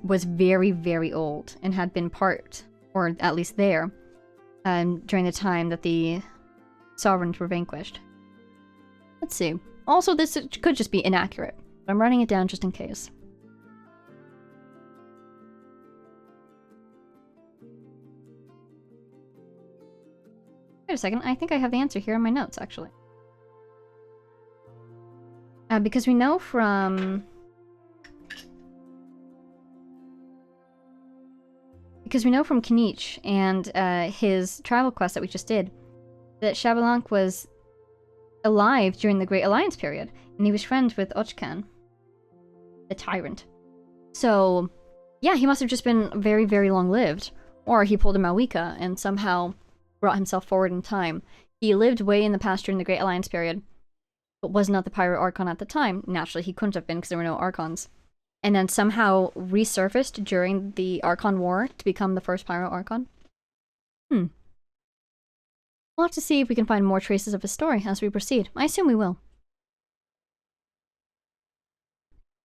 was very, very old and had been part, or at least there, during the time that the sovereigns were vanquished. Let's see. Also, this could just be inaccurate, but I'm writing it down just in case. Wait a second, I think I have the answer here in my notes, actually. Because we know from Kinich and his travel quest that we just did, that Xbalanque was alive during the Great Alliance period, and he was friends with Ochkan, the tyrant. So, Yeah, he must have just been very, very long-lived. Or he pulled a Mawika and somehow brought himself forward in time. He lived way in the past during the Great Alliance period, but was not the Pyro Archon at the time. Naturally, he couldn't have been because there were no Archons. And then somehow resurfaced during the Archon War to become the first Pyro Archon. We'll have to see if we can find more traces of his story as we proceed. I assume we will.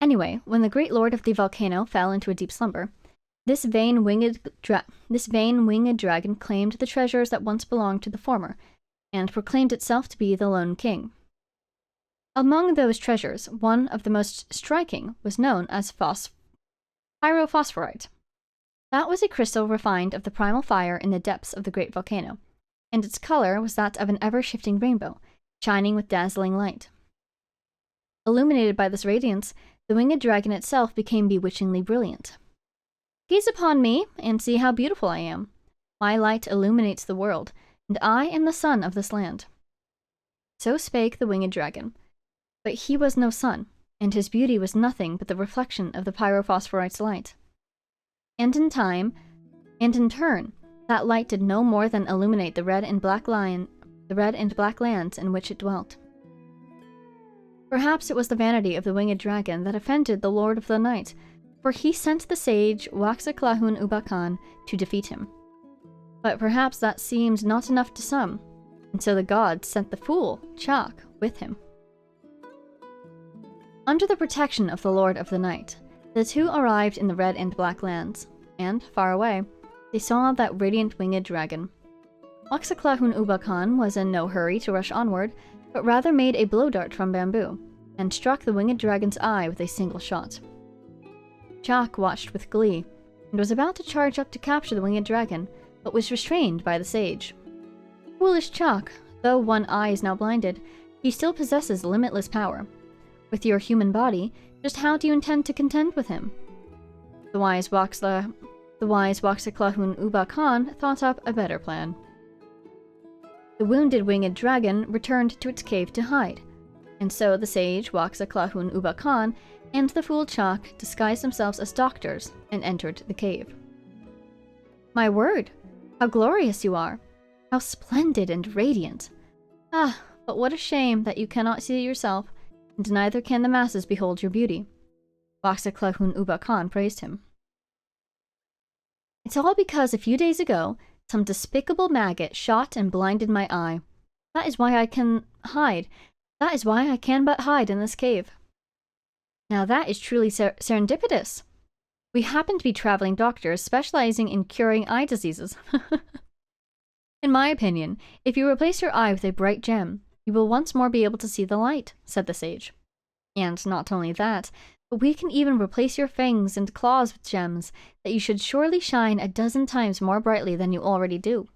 Anyway, when the Great Lord of the volcano fell into a deep slumber, this vain winged dragon claimed the treasures that once belonged to the former, and proclaimed itself to be the lone king. Among those treasures, one of the most striking was known as pyrophosphorite. That was a crystal refined of the primal fire in the depths of the great volcano, and its color was that of an ever-shifting rainbow, shining with dazzling light. Illuminated by this radiance, the winged dragon itself became bewitchingly brilliant. Gaze upon me, and see how beautiful I am. My light illuminates the world, and I am the sun of this land. So spake the winged dragon. But he was no sun, and his beauty was nothing but the reflection of the pyrophosphorite's light. And in turn, that light did no more than illuminate the red and black lands in which it dwelt. Perhaps it was the vanity of the winged dragon that offended the Lord of the Night, for he sent the sage Waxaclahun Ubakan to defeat him. But perhaps that seemed not enough to some, and so the gods sent the fool, Chak, with him. Under the protection of the Lord of the Night, the two arrived in the red and black lands, and, far away, they saw that radiant winged dragon. Waxaclahun Ubakan was in no hurry to rush onward, but rather made a blow dart from bamboo, and struck the winged dragon's eye with a single shot. Chak watched with glee, and was about to charge up to capture the winged dragon, but was restrained by the sage. Foolish Chak, though one eye is now blinded, he still possesses limitless power. With your human body, just how do you intend to contend with him? The wise Waxaclahun Ubakan thought up a better plan. The wounded winged dragon returned to its cave to hide, and so the sage Waxaclahun Ubakan and the fool Chak disguised themselves as doctors and entered the cave. My word, how glorious you are! How splendid and radiant! Ah, but what a shame that you cannot see yourself, and neither can the masses behold your beauty. Waxaclahun Ubakan praised him. It's all because a few days ago, some despicable maggot shot and blinded my eye. That is why I can hide. That is why I can but hide in this cave. Now that is truly serendipitous. We happen to be traveling doctors specializing in curing eye diseases. In my opinion, if you replace your eye with a bright gem, you will once more be able to see the light, said the sage. And not only that, but we can even replace your fangs and claws with gems that you should surely shine 12 times more brightly than you already do.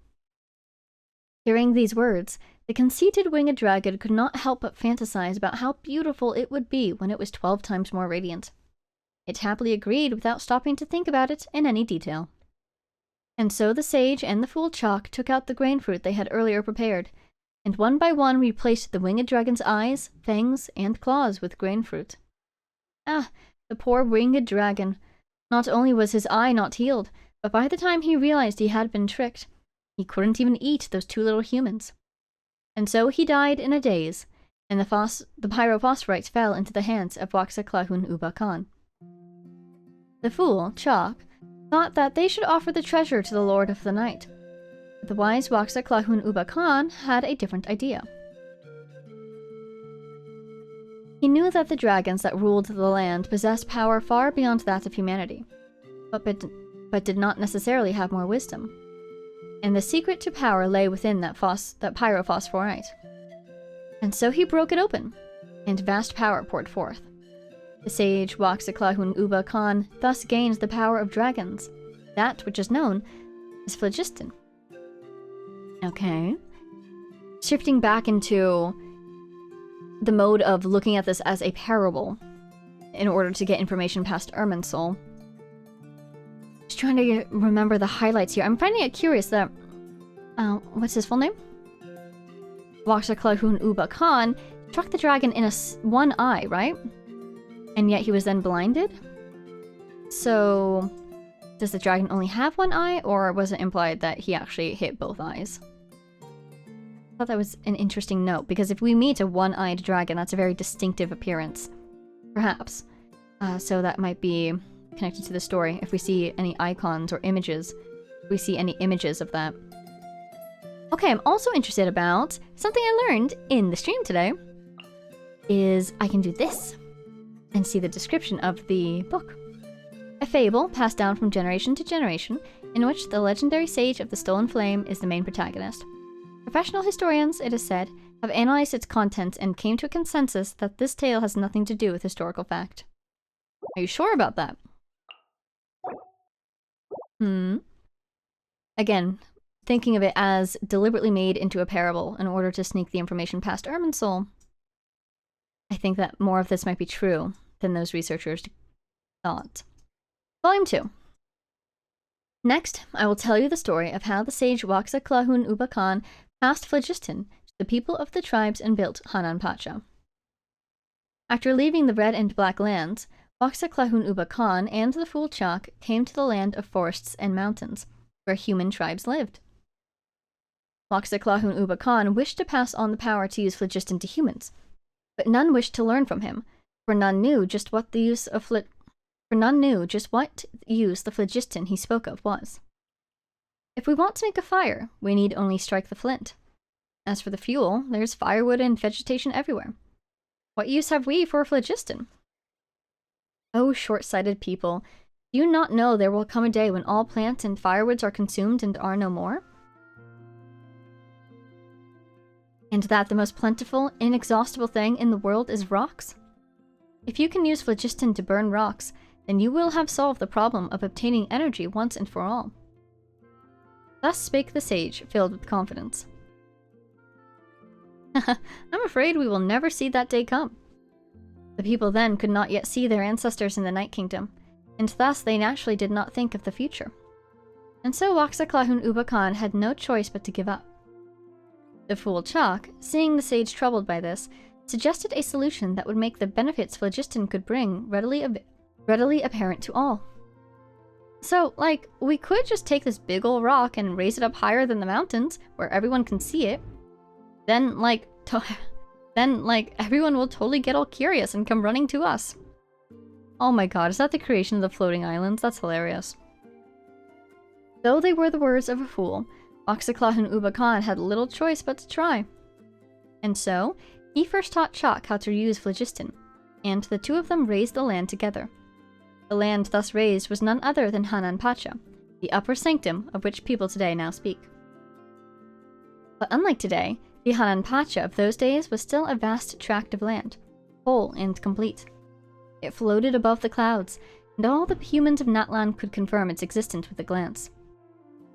Hearing these words, the conceited winged dragon could not help but fantasize about how beautiful it would be when it was 12 times more radiant. It happily agreed without stopping to think about it in any detail. And so the sage and the fool Chak took out the grain fruit they had earlier prepared, and one by one replaced the winged dragon's eyes, fangs, and claws with grain fruit. Ah, the poor winged dragon. Not only was his eye not healed, but by the time he realized he had been tricked, he couldn't even eat those two little humans. And so he died in a daze, and the pyrophosphorite fell into the hands of Waxaclahun Ubakan. The fool, Chak, thought that they should offer the treasure to the Lord of the Night. But the wise Waxaclahun Ubakan had a different idea. He knew that the dragons that ruled the land possessed power far beyond that of humanity, but did not necessarily have more wisdom. And the secret to power lay within that pyrophosphorite. And so he broke it open, and vast power poured forth. The sage Waxaclahun Ubakan thus gained the power of dragons, that which is known as phlogiston. Okay. Shifting back into the mode of looking at this as a parable in order to get information past Irminsul. Just trying to remember the highlights here. I'm finding it curious that what's his full name? Waxaclahun Ubakan struck the dragon in one eye, right? And yet he was then blinded? So Does the dragon only have one eye, or was it implied that he actually hit both eyes? I thought that was an interesting note, because if we meet a one-eyed dragon, that's a very distinctive appearance. Perhaps. So that might be connected to the story, if we see any icons or images. If we see any images of that. Okay, I'm also interested about something I learned in the stream today, is I can do this and see the description of the book. A fable passed down from generation to generation, in which the legendary sage of the Stolen Flame is the main protagonist. Professional historians, it is said, have analyzed its contents and came to a consensus that this tale has nothing to do with historical fact. Are you sure about that? Again, thinking of it as deliberately made into a parable in order to sneak the information past Irminsul, I think that more of this might be true than those researchers thought. Volume 2. Next, I will tell you the story of how the sage Waxa Klahun Ubakan passed phlogiston to the people of the tribes and built Hanan Pacha. After leaving the Red and Black lands, Waxa Klahun Ubakan and the Fool Chak came to the land of forests and mountains, where human tribes lived. Waxa Klahun Ubakan wished to pass on the power to use phlogiston to humans, but none wished to learn from him, for none knew just what use the phlogiston he spoke of was. If we want to make a fire, we need only strike the flint. As for the fuel, there's firewood and vegetation everywhere. What use have we for phlogiston? Oh, short-sighted people, do you not know there will come a day when all plants and firewoods are consumed and are no more? And that the most plentiful, inexhaustible thing in the world is rocks? If you can use phlogiston to burn rocks, then you will have solved the problem of obtaining energy once and for all. Thus spake the sage, filled with confidence. I'm afraid we will never see that day come. The people then could not yet see their ancestors in the Night Kingdom, and thus they naturally did not think of the future. And so Waxa Klahun Ubakan had no choice but to give up. The Fool Chak, seeing the sage troubled by this, suggested a solution that would make the benefits phlogiston could bring readily apparent to all. So, like, we could just take this big ol' rock and raise it up higher than the mountains, where everyone can see it. Then, everyone will totally get all curious and come running to us. Oh my god, is that the creation of the floating islands? That's hilarious. Though they were the words of a fool, Waxa Klahun Ubakan had little choice but to try. And so, he first taught Chak how to use phlogiston, and the two of them raised the land together. The land thus raised was none other than Hanan Pacha, the upper sanctum of which people today now speak. But unlike today, the Hanan Pacha of those days was still a vast tract of land, whole and complete. It floated above the clouds, and all the humans of Natlan could confirm its existence with a glance.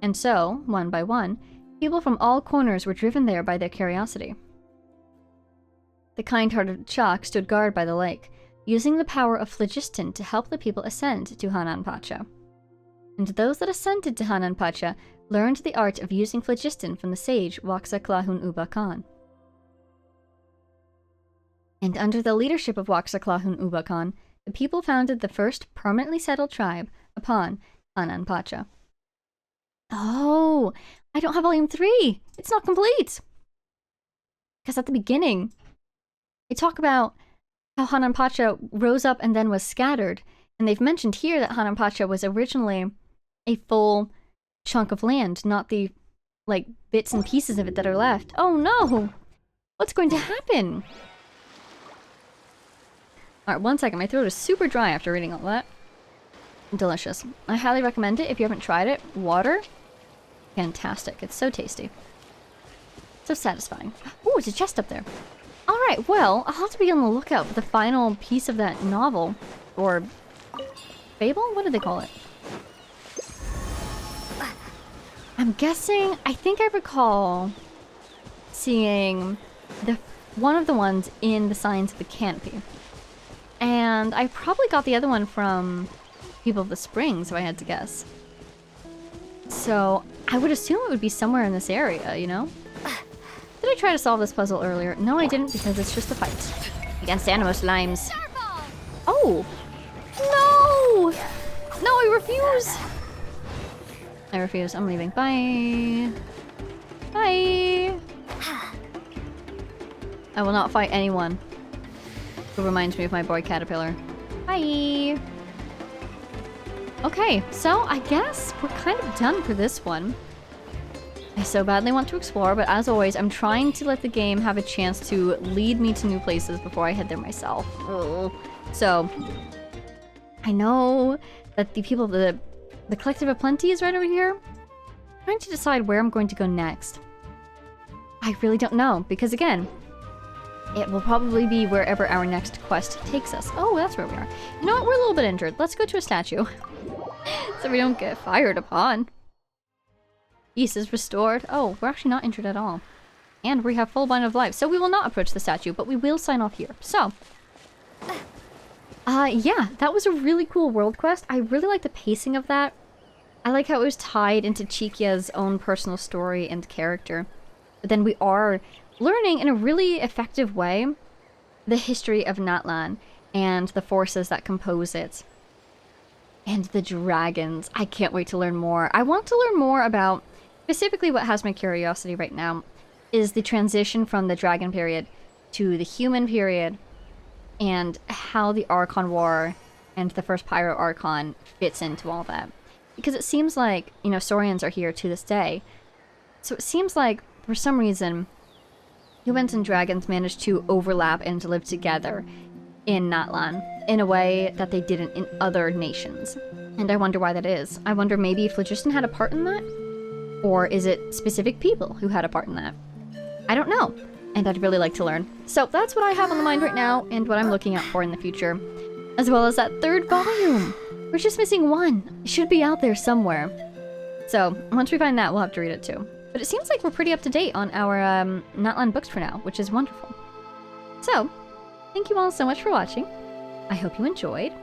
And so, one by one, people from all corners were driven there by their curiosity. The kind-hearted Chak stood guard by the lake, using the power of phlogiston to help the people ascend to Hanan Pacha. And those that ascended to Hanan Pacha learned the art of using phlogiston from the sage Waxa Klahun Ubakan. And under the leadership of Waxa Klahun Ubakan, the people founded the first permanently settled tribe upon Hanan Pacha. Oh, I don't have volume 3! It's not complete! Because at the beginning, they talk about how Hanan Pacha rose up and then was scattered, and they've mentioned here that Hanan Pacha was originally a full chunk of land, not the, like, bits and pieces of it that are left. Oh no! What's going to happen? Alright, one second. My throat is super dry after reading all that. Delicious. I highly recommend it if you haven't tried it. Water? Fantastic. It's so tasty. So satisfying. Ooh, it's a chest up there. Alright, well, I'll have to be on the lookout for the final piece of that novel. Or fable? What do they call it? I'm guessing, I think I recall seeing one of the ones in the Signs of the Canopy. And I probably got the other one from People of the Springs, if I had to guess. So I would assume it would be somewhere in this area, you know? Did I try to solve this puzzle earlier? No, I didn't, because it's just a fight against Animus Limes. Oh! No! No, I refuse! I refuse. I'm leaving. Bye. Bye. I will not fight anyone who reminds me of my boy Caterpillar. Bye. Okay, so I guess we're kind of done for this one. I so badly want to explore, but as always, I'm trying to let the game have a chance to lead me to new places before I head there myself. Ugh. So, I know that the people, the Collective of Plenty is right over here. I'm trying to decide where I'm going to go next. I really don't know, because again, it will probably be wherever our next quest takes us. Oh, that's where we are. You know what? We're a little bit injured. Let's go to a statue. So we don't get fired upon. Peace is restored. Oh, we're actually not injured at all. And we have full bind of life. So we will not approach the statue, but we will sign off here. So, yeah, that was a really cool world quest. I really like the pacing of that. I like how it was tied into Chikya's own personal story and character. But then we are learning in a really effective way the history of Natlan and the forces that compose it. And the dragons. I can't wait to learn more. I want to learn more about, specifically what has my curiosity right now, is the transition from the dragon period to the human period, and how the Archon War and the first Pyro Archon fits into all that. Because it seems like, you know, Saurians are here to this day. So it seems like, for some reason, humans and dragons managed to overlap and to live together in Natlan in a way that they didn't in other nations. And I wonder why that is. I wonder maybe if Phlogiston had a part in that? Or is it specific people who had a part in that? I don't know. And I'd really like to learn. So that's what I have on the mind right now and what I'm looking out for in the future. As well as that third volume. We're just missing one. It should be out there somewhere. So once we find that, we'll have to read it too. But it seems like we're pretty up to date on our Natlan books for now, which is wonderful. So, thank you all so much for watching. I hope you enjoyed.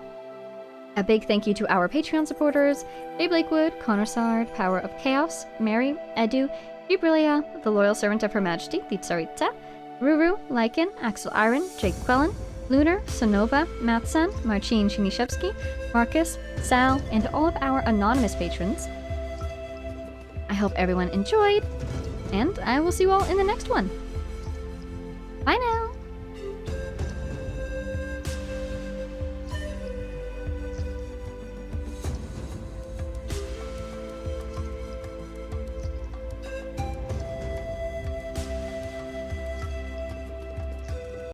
A big thank you to our Patreon supporters, Dave Lakewood, Connor Sard, Power of Chaos, Mary, Edu, Gibrilia, the Loyal Servant of Her Majesty, the Tsarita, Ruru, Lycan, Axel Iron, Jake Quellen, Lunar, Sonova, Matsan, Marcin Shinishevsky, Marcus, Sal, and all of our anonymous patrons. I hope everyone enjoyed, and I will see you all in the next one. Bye now!